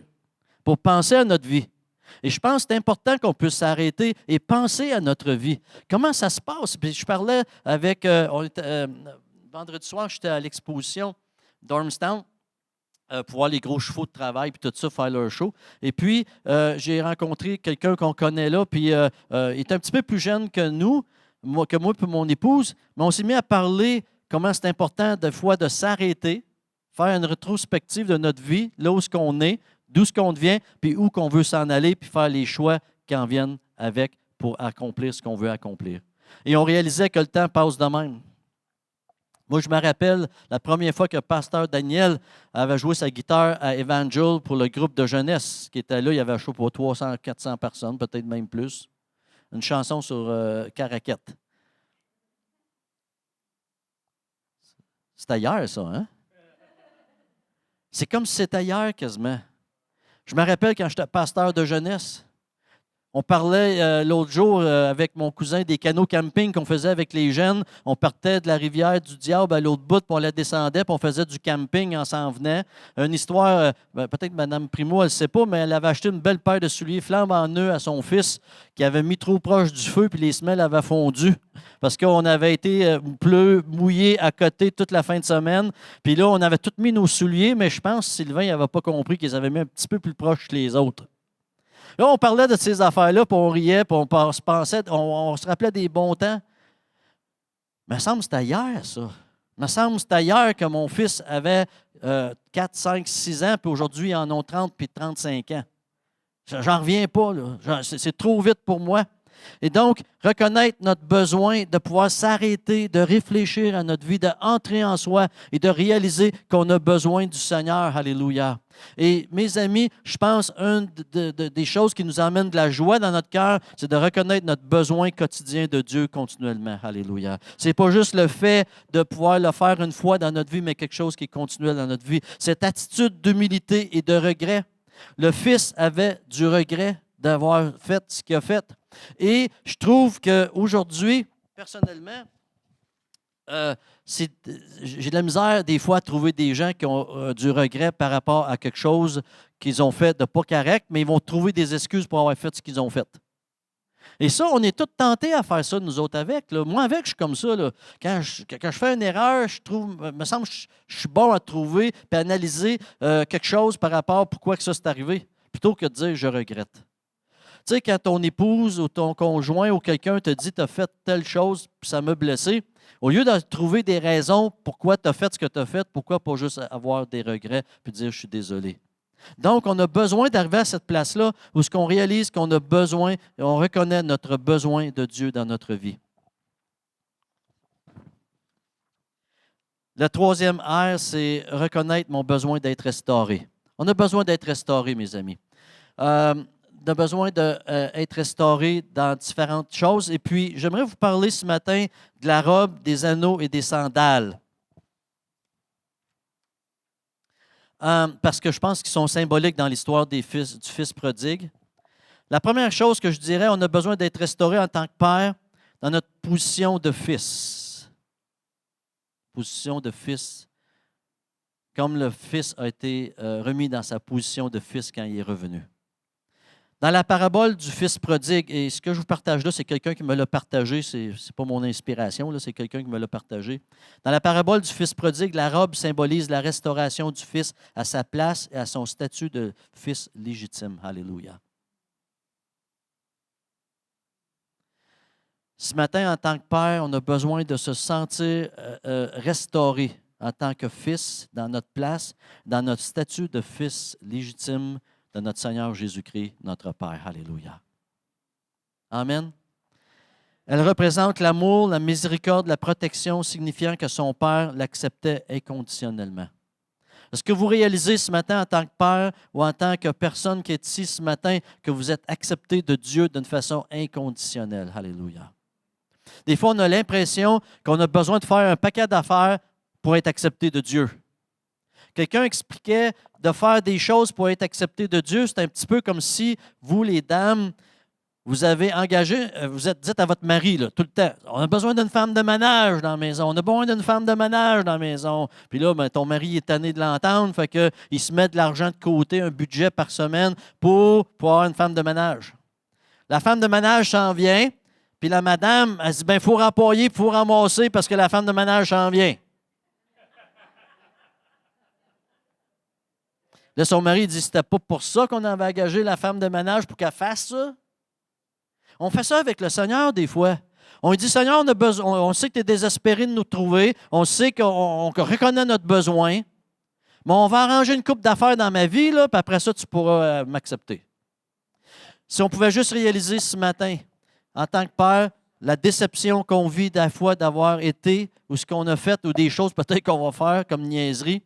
pour penser à notre vie. Et je pense que c'est important qu'on puisse s'arrêter et penser à notre vie. Comment ça se passe? Puis je parlais avec... vendredi soir, j'étais à l'exposition d'Ormstown pour voir les gros chevaux de travail puis tout ça, faire leur show. Et puis, j'ai rencontré quelqu'un qu'on connaît là, puis il est un petit peu plus jeune que nous, que moi et mon épouse, mais on s'est mis à parler comment c'est important des fois de s'arrêter, faire une rétrospective de notre vie, là où on est, d'où ce qu'on devient, puis où qu'on veut s'en aller, puis faire les choix qui en viennent avec pour accomplir ce qu'on veut accomplir. Et on réalisait que le temps passe de même. Moi, je me rappelle la première fois que Pasteur Daniel avait joué sa guitare à Evangel pour le groupe de jeunesse qui était là. Il y avait, je ne sais pas, 300, 400 personnes, peut-être même plus. Une chanson sur Caraquette. C'était hier, ça, hein? C'est comme si c'était hier, quasiment. Je me rappelle quand j'étais pasteur de jeunesse. On parlait l'autre jour avec mon cousin des canots camping qu'on faisait avec les jeunes. On partait de la rivière du Diable à l'autre bout, puis on la descendait, puis on faisait du camping en s'en venant. Une histoire, peut-être Mme Primo, elle ne sait pas, mais elle avait acheté une belle paire de souliers flambant neufs à son fils qui avait mis trop proche du feu, puis les semelles avaient fondu parce qu'on avait été mouillés à côté toute la fin de semaine. Puis là, on avait tout mis nos souliers, mais je pense que Sylvain n'avait pas compris qu'ils avaient mis un petit peu plus proche que les autres. Là, on parlait de ces affaires-là, puis on riait, puis on se pensait, on se rappelait des bons temps. Il me semble que c'était hier, ça. Il me semble que c'était hier que mon fils avait 4, 5, 6 ans, puis aujourd'hui, ils en ont 30 puis 35 ans. J'en reviens pas, là. C'est trop vite pour moi. Et donc, reconnaître notre besoin de pouvoir s'arrêter, de réfléchir à notre vie, d'entrer en soi et de réaliser qu'on a besoin du Seigneur. Alléluia. Et mes amis, je pense une des choses qui nous amène de la joie dans notre cœur, c'est de reconnaître notre besoin quotidien de Dieu continuellement. Alléluia. Ce n'est pas juste le fait de pouvoir le faire une fois dans notre vie, mais quelque chose qui est continuel dans notre vie. Cette attitude d'humilité et de regret. Le Fils avait du regret d'avoir fait ce qu'il a fait. Et je trouve qu'aujourd'hui, personnellement, j'ai de la misère des fois à trouver des gens qui ont du regret par rapport à quelque chose qu'ils ont fait de pas correct, mais ils vont trouver des excuses pour avoir fait ce qu'ils ont fait. Et ça, on est tous tentés à faire ça, nous autres, avec. Là. Moi, avec, je suis comme ça. Là. Quand je fais une erreur, je trouve, me semble que je suis bon à trouver et analyser quelque chose par rapport à pourquoi que ça s'est arrivé, plutôt que de dire « je regrette ». Tu sais, quand ton épouse ou ton conjoint ou quelqu'un te dit « tu as fait telle chose, puis ça m'a blessé », au lieu de trouver des raisons pourquoi tu as fait ce que tu as fait, pourquoi pas juste avoir des regrets puis dire « je suis désolé ». Donc, on a besoin d'arriver à cette place-là où ce qu'on réalise qu'on a besoin, et on reconnaît notre besoin de Dieu dans notre vie. Le troisième R, c'est reconnaître mon besoin d'être restauré. On a besoin d'être restauré, mes amis. On a besoin d'être restauré dans différentes choses. Et puis, j'aimerais vous parler ce matin de la robe, des anneaux et des sandales. Parce que je pense qu'ils sont symboliques dans l'histoire du fils prodigue. La première chose que je dirais, on a besoin d'être restauré en tant que père dans notre position de fils. Position de fils, comme le fils a été remis dans sa position de fils quand il est revenu. Dans la parabole du fils prodigue, et ce que je vous partage là, c'est quelqu'un qui me l'a partagé, ce n'est pas mon inspiration, là, c'est quelqu'un qui me l'a partagé. Dans la parabole du fils prodigue, la robe symbolise la restauration du fils à sa place et à son statut de fils légitime. Alléluia. Ce matin, en tant que père, on a besoin de se sentir restauré en tant que fils dans notre place, dans notre statut de fils légitime de notre Seigneur Jésus-Christ, notre Père. Alléluia. Amen. Elle représente l'amour, la miséricorde, la protection, signifiant que son Père l'acceptait inconditionnellement. Est-ce que vous réalisez ce matin en tant que père ou en tant que personne qui est ici ce matin que vous êtes accepté de Dieu d'une façon inconditionnelle? Alléluia. Des fois, on a l'impression qu'on a besoin de faire un paquet d'affaires pour être accepté de Dieu. Quelqu'un expliquait de faire des choses pour être accepté de Dieu. C'est un petit peu comme si vous, les dames, vous avez engagé, dites à votre mari là, tout le temps, on a besoin d'une femme de ménage dans la maison, on a besoin d'une femme de ménage dans la maison. Puis là, ton mari est tanné de l'entendre, fait qu'il se met de l'argent de côté, un budget par semaine pour avoir une femme de ménage. La femme de ménage s'en vient, puis la madame, elle dit, il faut rampailler, il faut ramasser parce que la femme de ménage s'en vient. Là, son mari dit, c'était pas pour ça qu'on avait engagé la femme de ménage pour qu'elle fasse ça. On fait ça avec le Seigneur des fois. On lui dit, Seigneur, on sait que tu es désespéré de nous trouver, on sait qu'on reconnaît notre besoin, mais on va arranger une couple d'affaires dans ma vie, là, puis après ça, tu pourras m'accepter. Si on pouvait juste réaliser ce matin, en tant que père, la déception qu'on vit des fois d'avoir été, ou ce qu'on a fait, ou des choses peut-être qu'on va faire comme niaiserie,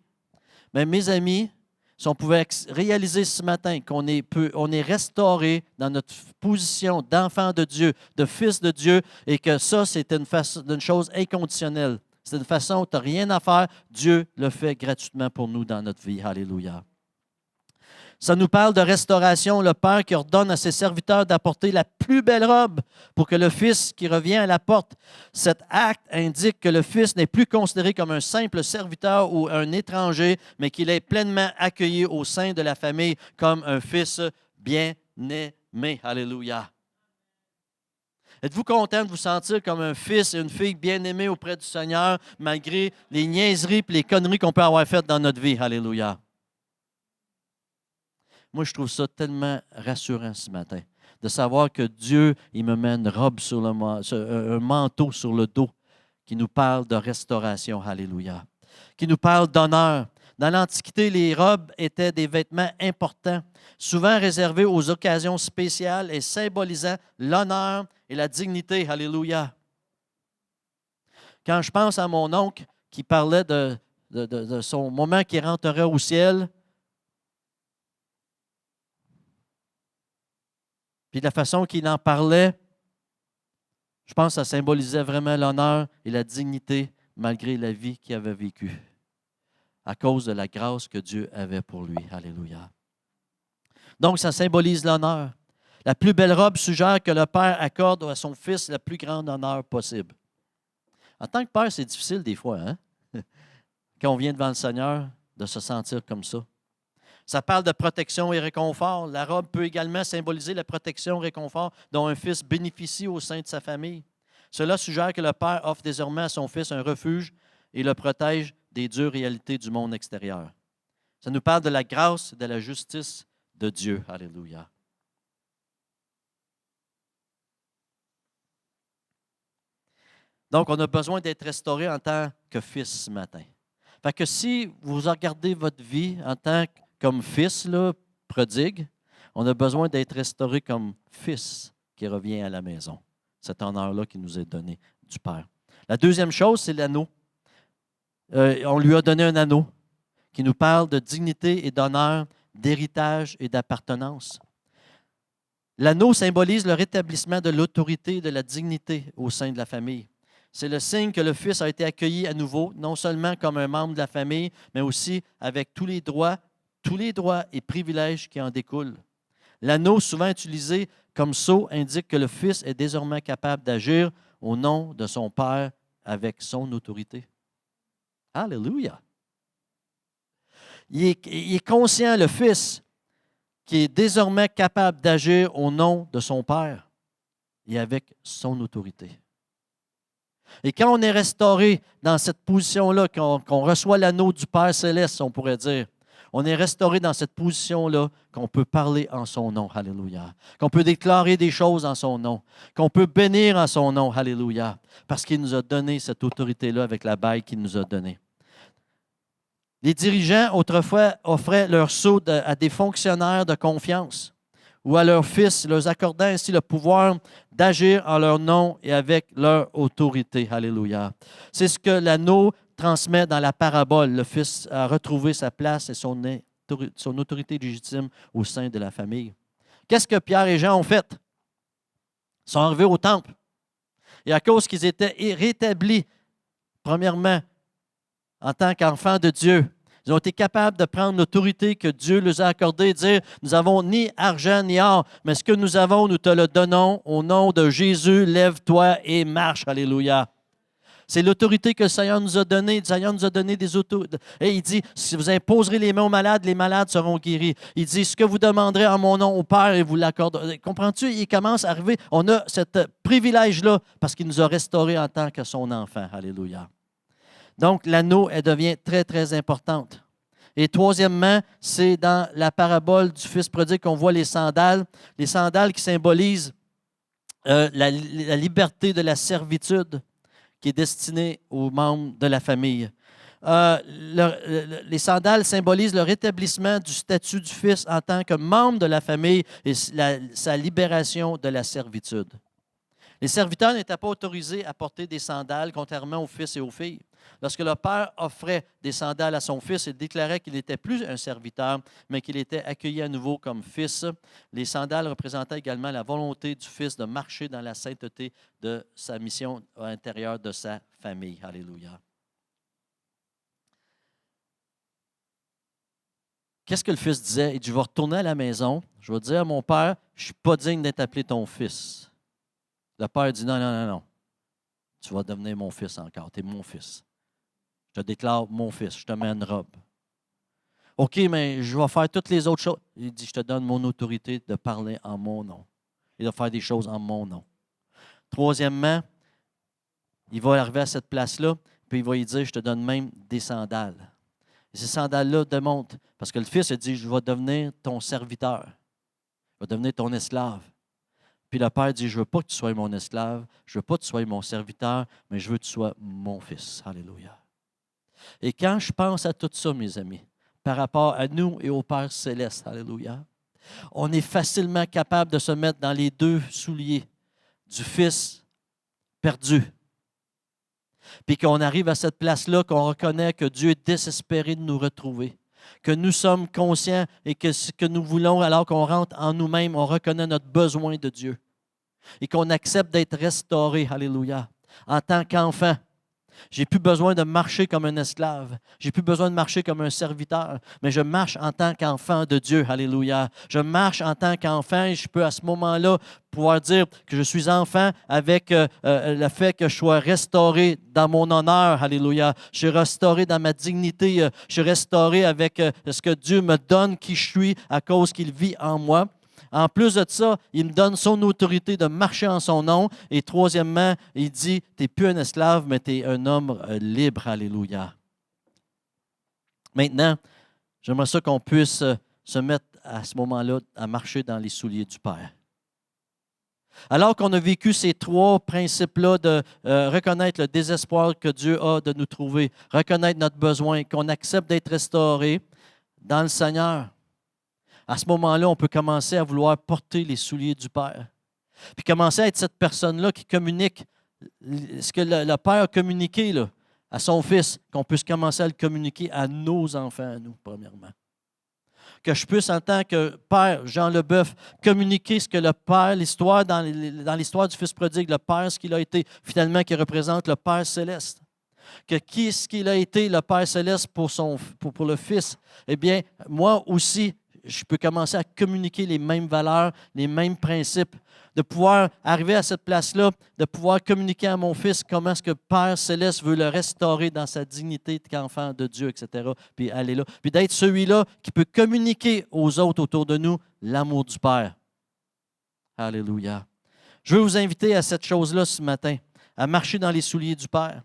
mais mes amis, si on pouvait réaliser ce matin qu'on est restauré dans notre position d'enfant de Dieu, de fils de Dieu, et que ça, c'est une chose inconditionnelle. C'est une façon où tu n'as rien à faire. Dieu le fait gratuitement pour nous dans notre vie. Alléluia. Ça nous parle de restauration, le Père qui ordonne à ses serviteurs d'apporter la plus belle robe pour que le Fils qui revient à la porte. Cet acte indique que le Fils n'est plus considéré comme un simple serviteur ou un étranger, mais qu'il est pleinement accueilli au sein de la famille comme un Fils bien-aimé. Alléluia. Êtes-vous content de vous sentir comme un fils et une fille bien-aimés auprès du Seigneur, malgré les niaiseries et les conneries qu'on peut avoir faites dans notre vie? Alléluia. Moi, je trouve ça tellement rassurant ce matin, de savoir que Dieu, il me met une robe sur un manteau sur le dos qui nous parle de restauration, alléluia, qui nous parle d'honneur. Dans l'Antiquité, les robes étaient des vêtements importants, souvent réservés aux occasions spéciales et symbolisant l'honneur et la dignité, alléluia. Quand je pense à mon oncle qui parlait de son moment qui rentrerait au ciel, puis de la façon qu'il en parlait, je pense que ça symbolisait vraiment l'honneur et la dignité malgré la vie qu'il avait vécue, à cause de la grâce que Dieu avait pour lui. Alléluia. Donc, ça symbolise l'honneur. La plus belle robe suggère que le père accorde à son fils le plus grand honneur possible. En tant que père, c'est difficile des fois, hein? Quand on vient devant le Seigneur, de se sentir comme ça. Ça parle de protection et réconfort. La robe peut également symboliser la protection et réconfort dont un fils bénéficie au sein de sa famille. Cela suggère que le père offre désormais à son fils un refuge et le protège des dures réalités du monde extérieur. Ça nous parle de la grâce et de la justice de Dieu. Alléluia. Donc, on a besoin d'être restauré en tant que fils ce matin. Fait que si vous regardez votre vie en tant que comme fils là, prodigue, on a besoin d'être restauré comme fils qui revient à la maison. Cet honneur-là qui nous est donné du Père. La deuxième chose, c'est l'anneau. On lui a donné un anneau qui nous parle de dignité et d'honneur, d'héritage et d'appartenance. L'anneau symbolise le rétablissement de l'autorité et de la dignité au sein de la famille. C'est le signe que le Fils a été accueilli à nouveau, non seulement comme un membre de la famille, mais aussi avec tous les droits et privilèges qui en découlent. L'anneau, souvent utilisé comme sceau, indique que le Fils est désormais capable d'agir au nom de son Père avec son autorité. Alléluia! Il est conscient, le Fils, qui est désormais capable d'agir au nom de son Père et avec son autorité. Et quand on est restauré dans cette position-là, qu'on reçoit l'anneau du Père céleste, on pourrait dire, on est restauré dans cette position-là qu'on peut parler en son nom, alléluia, qu'on peut déclarer des choses en son nom, qu'on peut bénir en son nom, alléluia, parce qu'il nous a donné cette autorité-là avec la bague qu'il nous a donnée. Les dirigeants, autrefois, offraient leur sceau à des fonctionnaires de confiance ou à leurs fils, leur accordant ainsi le pouvoir d'agir en leur nom et avec leur autorité. Alléluia. C'est ce que l'anneau transmet dans la parabole. Le fils a retrouvé sa place et son autorité légitime au sein de la famille. Qu'est-ce que Pierre et Jean ont fait? Ils sont arrivés au temple. Et à cause qu'ils étaient rétablis, premièrement, en tant qu'enfants de Dieu, ils ont été capables de prendre l'autorité que Dieu leur a accordée et de dire, nous n'avons ni argent ni or, mais ce que nous avons, nous te le donnons au nom de Jésus, lève-toi et marche. Alléluia. C'est l'autorité que le Seigneur nous a donnée. Le Seigneur nous a donné des autorités. Et il dit, si vous imposerez les mains aux malades, les malades seront guéris. Il dit, ce que vous demanderez en mon nom au Père, et vous l'accorderez. Comprends-tu? Il commence à arriver. On a ce privilège-là parce qu'il nous a restaurés en tant que son enfant. Alléluia. Donc, l'anneau, elle devient très, très importante. Et troisièmement, c'est dans la parabole du Fils prodigue qu'on voit les sandales qui symbolisent la liberté de la servitude qui est destinée aux membres de la famille. Les sandales symbolisent le rétablissement du statut du Fils en tant que membre de la famille et sa libération de la servitude. Les serviteurs n'étaient pas autorisés à porter des sandales, contrairement aux fils et aux filles. Lorsque le père offrait des sandales à son fils, il déclarait qu'il n'était plus un serviteur, mais qu'il était accueilli à nouveau comme fils. Les sandales représentaient également la volonté du fils de marcher dans la sainteté de sa mission à l'intérieur de sa famille. Alléluia. Qu'est-ce que le fils disait? Il dit, je vais retourner à la maison, je vais dire à mon père, je ne suis pas digne d'être appelé ton fils. Le père dit, non, non, non, non. Tu vas devenir mon fils encore. Tu es mon fils. Je te déclare mon fils. Je te mets une robe. OK, mais je vais faire toutes les autres choses. Il dit, je te donne mon autorité de parler en mon nom et de faire des choses en mon nom. Troisièmement, il va arriver à cette place-là, puis il va lui dire, je te donne même des sandales. Et ces sandales-là démontrent, parce que le fils a dit, je vais devenir ton serviteur, je vais devenir ton esclave. Puis le père dit, je ne veux pas que tu sois mon esclave, je ne veux pas que tu sois mon serviteur, mais je veux que tu sois mon fils. Alléluia. Et quand je pense à tout ça, mes amis, par rapport à nous et au Père céleste, alléluia, on est facilement capable de se mettre dans les deux souliers du fils perdu. Puis qu'on arrive à cette place-là, qu'on reconnaît que Dieu est désespéré de nous retrouver, que nous sommes conscients et que ce que nous voulons, alors qu'on rentre en nous-mêmes, on reconnaît notre besoin de Dieu et qu'on accepte d'être restauré, alléluia, en tant qu'enfant. J'ai plus besoin de marcher comme un esclave. J'ai plus besoin de marcher comme un serviteur, mais je marche en tant qu'enfant de Dieu. Alléluia. Je marche en tant qu'enfant et je peux à ce moment-là pouvoir dire que je suis enfant avec le fait que je sois restauré dans mon honneur. Alléluia. Je suis restauré dans ma dignité. Je suis restauré avec ce que Dieu me donne, qui je suis, à cause qu'il vit en moi. En plus de ça, il me donne son autorité de marcher en son nom. Et troisièmement, il dit, tu n'es plus un esclave, mais tu es un homme libre. Alléluia. Maintenant, j'aimerais ça qu'on puisse se mettre à ce moment-là à marcher dans les souliers du Père. Alors qu'on a vécu ces trois principes-là de reconnaître le désespoir que Dieu a de nous trouver, reconnaître notre besoin, qu'on accepte d'être restauré dans le Seigneur, à ce moment-là, on peut commencer à vouloir porter les souliers du Père. Puis commencer à être cette personne-là qui communique ce que le Père a communiqué là, à son Fils, qu'on puisse commencer à le communiquer à nos enfants, à nous, premièrement. Que je puisse, en tant que Père, Jean Leboeuf, communiquer ce que le Père, l'histoire, dans l'histoire du Fils prodigue, le Père, ce qu'il a été, finalement, qui représente le Père céleste. Que qui est-ce qu'il a été, le Père céleste, pour le Fils? Eh bien, moi aussi, je peux commencer à communiquer les mêmes valeurs, les mêmes principes, de pouvoir arriver à cette place-là, de pouvoir communiquer à mon fils comment est-ce que Père Céleste veut le restaurer dans sa dignité d'enfant de Dieu, etc. Puis aller là. Puis d'être celui-là qui peut communiquer aux autres autour de nous l'amour du Père. Alléluia. Je veux vous inviter à cette chose-là ce matin, à marcher dans les souliers du Père.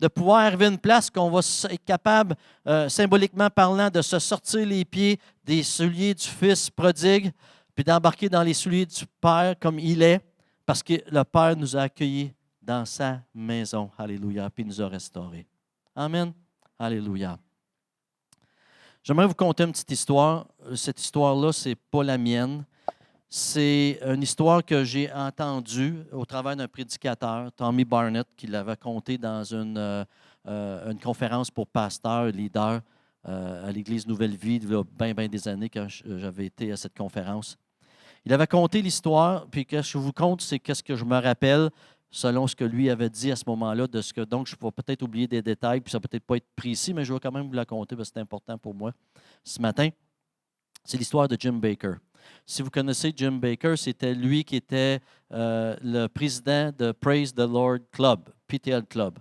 De pouvoir arriver à une place qu'on va être capable, symboliquement parlant, de se sortir les pieds des souliers du Fils prodigue, puis d'embarquer dans les souliers du Père comme il est, parce que le Père nous a accueillis dans sa maison. Alléluia. Puis il nous a restaurés. Amen. Alléluia. J'aimerais vous conter une petite histoire. Cette histoire-là, ce n'est pas la mienne. C'est une histoire que j'ai entendue au travers d'un prédicateur, Tommy Barnett, qui l'avait contée dans une conférence pour pasteurs, leaders à l'Église Nouvelle Vie, il y a bien des années quand j'avais été à cette conférence. Il avait conté l'histoire, puis ce que je vous conte, c'est qu'est-ce que je me rappelle selon ce que lui avait dit à ce moment-là, donc je vais peut-être oublier des détails, puis ça ne va peut-être pas être précis, mais je vais quand même vous la conter parce que c'est important pour moi ce matin. C'est l'histoire de Jim Bakker. Si vous connaissez Jim Bakker, c'était lui qui était le président de Praise the Lord Club, PTL Club.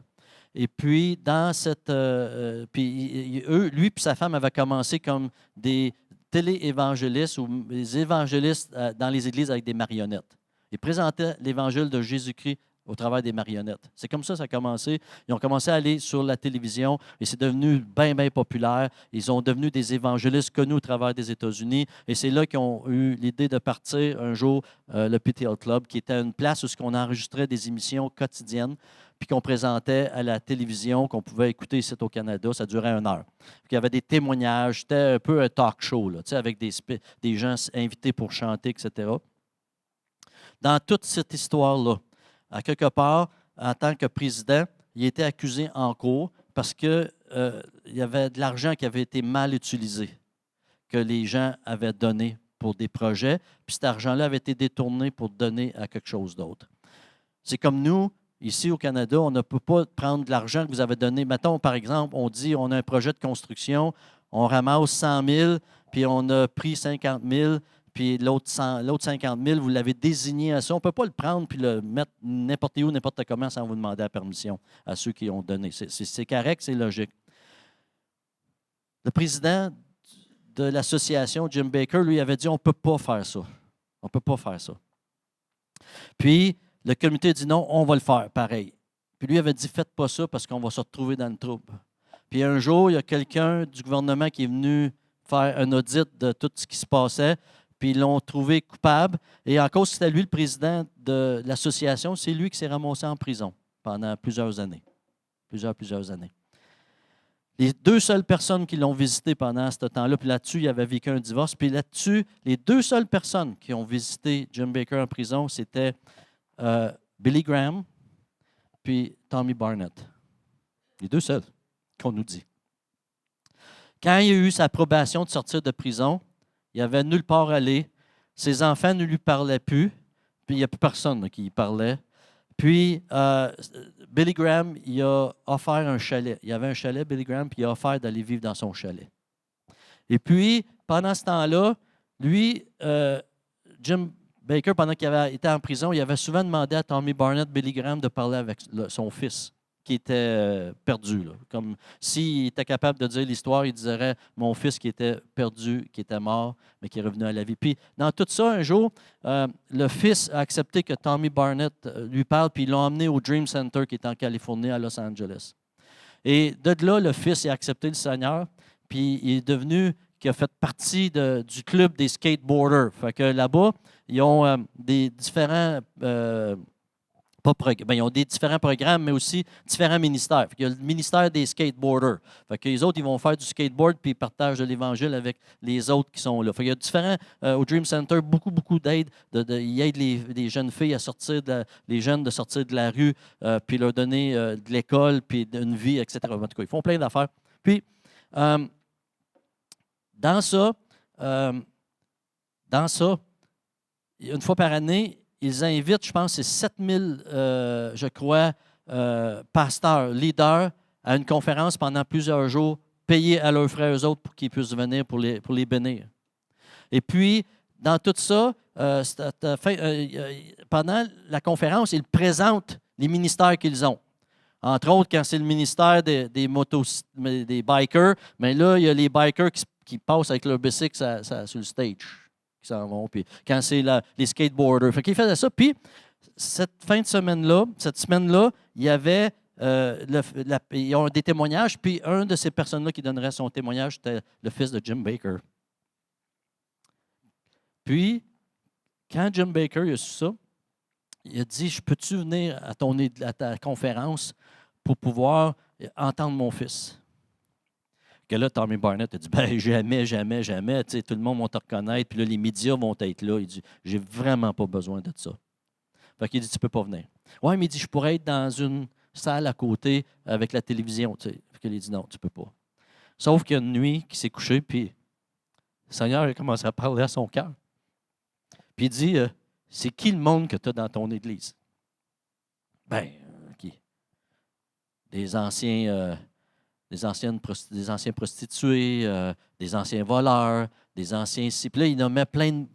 Et puis, dans cette. Lui et sa femme avaient commencé comme des télé-évangélistes ou des évangélistes dans les églises avec des marionnettes. Ils présentaient l'évangile de Jésus-Christ au travers des marionnettes. C'est comme ça que ça a commencé. Ils ont commencé à aller sur la télévision et c'est devenu bien populaire. Ils ont devenu des évangélistes connus au travers des États-Unis et c'est là qu'ils ont eu l'idée de partir un jour le PTL Club, qui était une place où on enregistrait des émissions quotidiennes puis qu'on présentait à la télévision, qu'on pouvait écouter ici au Canada. Ça durait 1 heure. Puis il y avait des témoignages. C'était un peu un talk show, là, avec des gens invités pour chanter, etc. Dans toute cette histoire-là, à quelque part, en tant que président, il a été accusé en cours parce qu'il y avait de l'argent qui avait été mal utilisé, que les gens avaient donné pour des projets, puis cet argent-là avait été détourné pour donner à quelque chose d'autre. C'est comme nous, ici au Canada, on ne peut pas prendre de l'argent que vous avez donné. Mettons, par exemple, on dit on a un projet de construction, on ramasse 100 000, puis on a pris 50 000, puis l'autre 50 000, vous l'avez désigné à ça. On ne peut pas le prendre puis le mettre n'importe où, n'importe comment sans vous demander la permission à ceux qui ont donné. C'est correct, c'est logique. Le président de l'association, Jim Bakker, lui avait dit on ne peut pas faire ça. On ne peut pas faire ça. Puis, le comité a dit non, on va le faire pareil. Puis lui avait dit faites pas ça parce qu'on va se retrouver dans le trouble. Puis un jour, il y a quelqu'un du gouvernement qui est venu faire un audit de tout ce qui se passait, puis ils l'ont trouvé coupable. Et en cause, c'était lui le président de l'association, c'est lui qui s'est ramassé en prison pendant plusieurs années. Plusieurs années. Les deux seules personnes qui l'ont visité pendant ce temps-là, puis là-dessus, il avait vécu un divorce, puis là-dessus, les deux seules personnes qui ont visité Jim Bakker en prison, c'était Billy Graham puis Tommy Barnett. Les deux seuls qu'on nous dit. Quand il a eu sa approbation de sortir de prison, il n'y avait nulle part à aller. Ses enfants ne lui parlaient plus, puis il n'y a plus personne qui lui parlait. Puis, Billy Graham, il a offert un chalet. Il y avait un chalet, Billy Graham, puis il a offert d'aller vivre dans son chalet. Et puis, pendant ce temps-là, lui, Jim Bakker, pendant qu'il avait été en prison, il avait souvent demandé à Tommy Barnett, Billy Graham, de parler avec son fils, qui était perdu. Là. Comme s'il était capable de dire l'histoire, il dirait mon fils qui était perdu, qui était mort, mais qui est revenu à la vie. Puis, dans tout ça, un jour, le fils a accepté que Tommy Barnett lui parle, puis ils l'ont emmené au Dream Center, qui est en Californie, à Los Angeles. Et de là, le fils a accepté le Seigneur, puis il est devenu, qui a fait partie du club des skateboarders. Fait que là-bas, ils ont des différents ils ont des différents programmes, mais aussi différents ministères. Il y a le ministère des skateboarders. Les autres, ils vont faire du skateboard puis ils partagent de l'Évangile avec les autres qui sont là. Il y a différents, au Dream Center, beaucoup d'aide. Ils aident les jeunes filles à sortir, les jeunes de sortir de la rue, puis leur donner de l'école, puis une vie, etc. En tout cas, ils font plein d'affaires. Puis, dans ça, une fois par année, ils invitent, je pense, c'est 7000, je crois, pasteurs, leaders, à une conférence pendant plusieurs jours, payés à leurs frères eux autres pour qu'ils puissent venir pour les bénir. Et puis, dans tout ça, pendant la conférence, ils présentent les ministères qu'ils ont. Entre autres, quand c'est le ministère des bikers, mais là, il y a les bikers qui passent avec leur bicycle sur le stage. Qui s'en vont. Puis quand c'est les skateboarders. Fait qu'ils faisaient ça. Puis cette semaine-là, il y avait ils ont des témoignages. Puis un de ces personnes-là qui donnerait son témoignage, c'était le fils de Jim Bakker. Puis, quand Jim Bakker a su ça, il a dit, je peux-tu venir à ta conférence pour pouvoir entendre mon fils? Que là, Tommy Barnett a dit, ben jamais, tu sais, tout le monde va te reconnaître, puis là, les médias vont être là. Il dit, j'ai vraiment pas besoin de ça. Fait qu'il dit, tu peux pas venir. Ouais, mais il dit, je pourrais être dans une salle à côté avec la télévision, tu sais. Fait qu'il a dit, non, tu peux pas. Sauf qu'il y a une nuit qui s'est couchée, puis le Seigneur a commencé à parler à son cœur. Puis il dit, c'est qui le monde que tu as dans ton église? Ben, qui? Des anciens prostituées, des anciens voleurs, des anciens... Puis là, il nommait plein de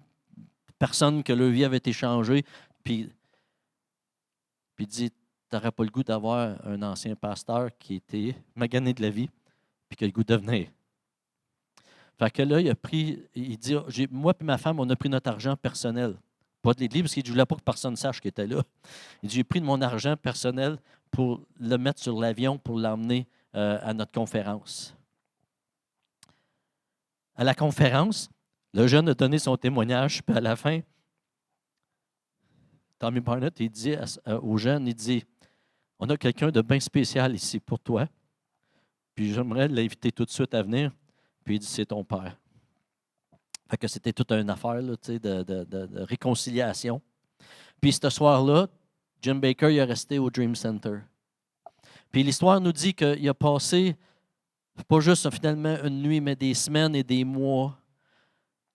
personnes que leur vie avait été changée. Puis il dit, tu n'aurais pas le goût d'avoir un ancien pasteur qui était magané de la vie, puis qui a le goût de venir. Fait que là, il dit, moi et ma femme, on a pris notre argent personnel. Pas de l'église, parce qu'il ne voulait pas que personne ne sache qu'il était là. Il dit, j'ai pris de mon argent personnel pour le mettre sur l'avion, pour l'emmener à notre conférence. À la conférence, le jeune a donné son témoignage, puis à la fin, Tommy Barnett, il dit au jeune, il dit, on a quelqu'un de bien spécial ici pour toi, puis j'aimerais l'inviter tout de suite à venir, puis il dit, c'est ton père. Fait que c'était toute une affaire là, de réconciliation. Puis ce soir-là, Jim Bakker il est resté au Dream Center. Puis l'histoire nous dit qu'il a passé, pas juste finalement une nuit, mais des semaines et des mois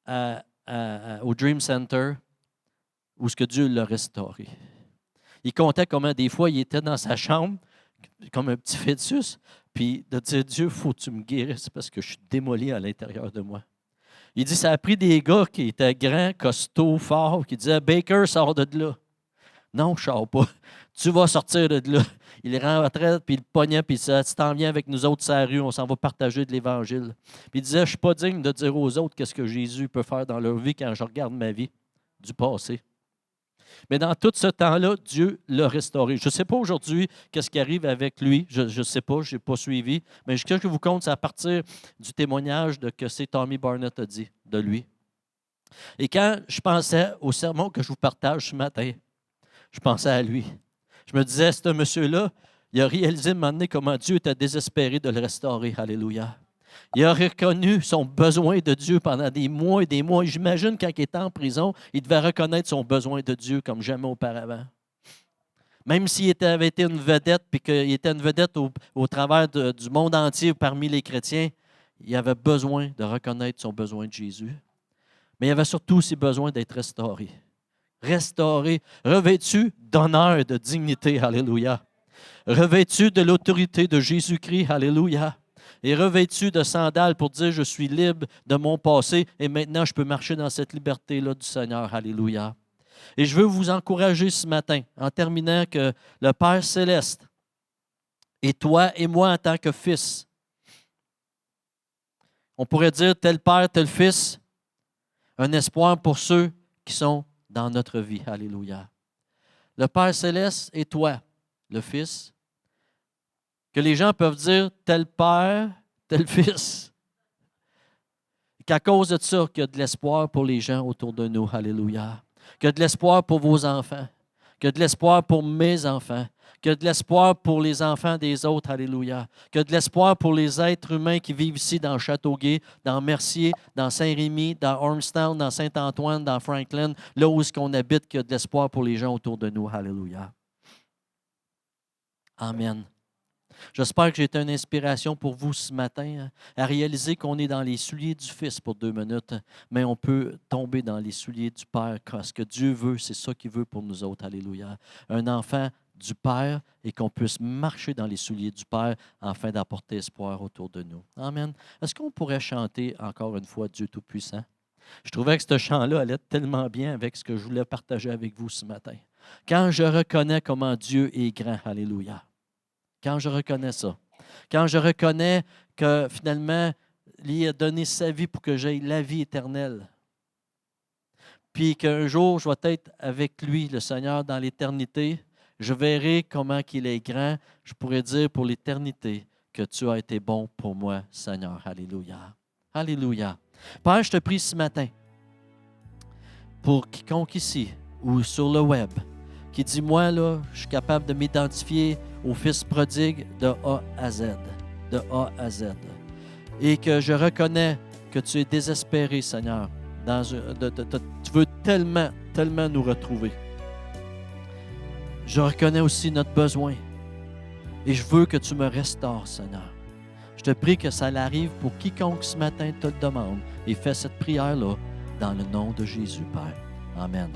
au Dream Center où ce que Dieu l'a restauré. Il comptait comment des fois il était dans sa chambre, comme un petit fœtus, puis de dire, Dieu, il faut que tu me guérisses parce que je suis démoli à l'intérieur de moi. Il dit, ça a pris des gars qui étaient grands, costauds, forts, qui disaient, Bakker, sors de là. Non, je ne sors pas. Tu vas sortir de là. Il rentrait, puis il pognait, puis il disait, tu t'en viens avec nous autres sur la rue, on s'en va partager de l'Évangile. Puis il disait, je ne suis pas digne de dire aux autres qu'est-ce que Jésus peut faire dans leur vie quand je regarde ma vie du passé. Mais dans tout ce temps-là, Dieu l'a restauré. Je ne sais pas aujourd'hui qu'est-ce qui arrive avec lui. Je ne sais pas, je n'ai pas suivi. Mais ce que je vous compte, c'est à partir du témoignage de que c'est Tommy Barnett a dit de lui. Et quand je pensais au sermon que je vous partage ce matin, je pensais à lui. Je me disais, ce monsieur-là, il a réalisé à un moment donné comment Dieu était désespéré de le restaurer. Alléluia. Il a reconnu son besoin de Dieu pendant des mois et des mois. J'imagine quand il était en prison, il devait reconnaître son besoin de Dieu comme jamais auparavant. Même s'il avait été une vedette, puis qu'il était une vedette au travers du monde entier parmi les chrétiens, il avait besoin de reconnaître son besoin de Jésus. Mais il avait surtout aussi besoin d'être restauré. Restauré, revêtu d'honneur, de dignité, alléluia. Revêtu de l'autorité de Jésus-Christ, alléluia. Et revêtu de sandales pour dire, je suis libre de mon passé et maintenant je peux marcher dans cette liberté-là du Seigneur, alléluia. Et je veux vous encourager ce matin, en terminant, que le Père céleste et toi et moi en tant que fils, on pourrait dire tel Père, tel Fils, un espoir pour ceux qui sont dans notre vie. Alléluia. Le Père céleste et toi, le Fils, que les gens peuvent dire tel Père, tel Fils. Qu'à cause de ça, qu'il y a de l'espoir pour les gens autour de nous. Alléluia. Qu'il y a de l'espoir pour vos enfants. Qu'il y a de l'espoir pour mes enfants. Qu'il y a de l'espoir pour les enfants des autres. Alléluia. Qu'il y a de l'espoir pour les êtres humains qui vivent ici dans Châteauguay, dans Mercier, dans Saint-Rémy, dans Ormstown, dans Saint-Antoine, dans Franklin, là où est-ce qu'on habite, qu'il y a de l'espoir pour les gens autour de nous. Alléluia. Amen. J'espère que j'ai été une inspiration pour vous ce matin à réaliser qu'on est dans les souliers du Fils pour 2 minutes, mais on peut tomber dans les souliers du Père. Ce que Dieu veut, c'est ça qu'il veut pour nous autres. Alléluia. Un enfant du Père et qu'on puisse marcher dans les souliers du Père afin d'apporter espoir autour de nous. Amen. Est-ce qu'on pourrait chanter encore une fois Dieu Tout-Puissant? Je trouvais que ce chant-là allait tellement bien avec ce que je voulais partager avec vous ce matin. Quand je reconnais comment Dieu est grand, alléluia. Quand je reconnais ça, quand je reconnais que finalement, il a donné sa vie pour que j'aie la vie éternelle, puis qu'un jour, je vais être avec lui, le Seigneur, dans l'éternité, je verrai comment il est grand. Je pourrais dire pour l'éternité que tu as été bon pour moi, Seigneur. Alléluia. Alléluia. Père, je te prie ce matin pour quiconque ici ou sur le web qui dit, moi, là, je suis capable de m'identifier au Fils prodigue de A à Z, de A à Z. Et que je reconnais que tu es désespéré, Seigneur. Tu veux tellement, tellement nous retrouver. Je reconnais aussi notre besoin. Et je veux que tu me restaures, Seigneur. Je te prie que ça arrive pour quiconque ce matin te le demande. Et fais cette prière-là dans le nom de Jésus, Père. Amen.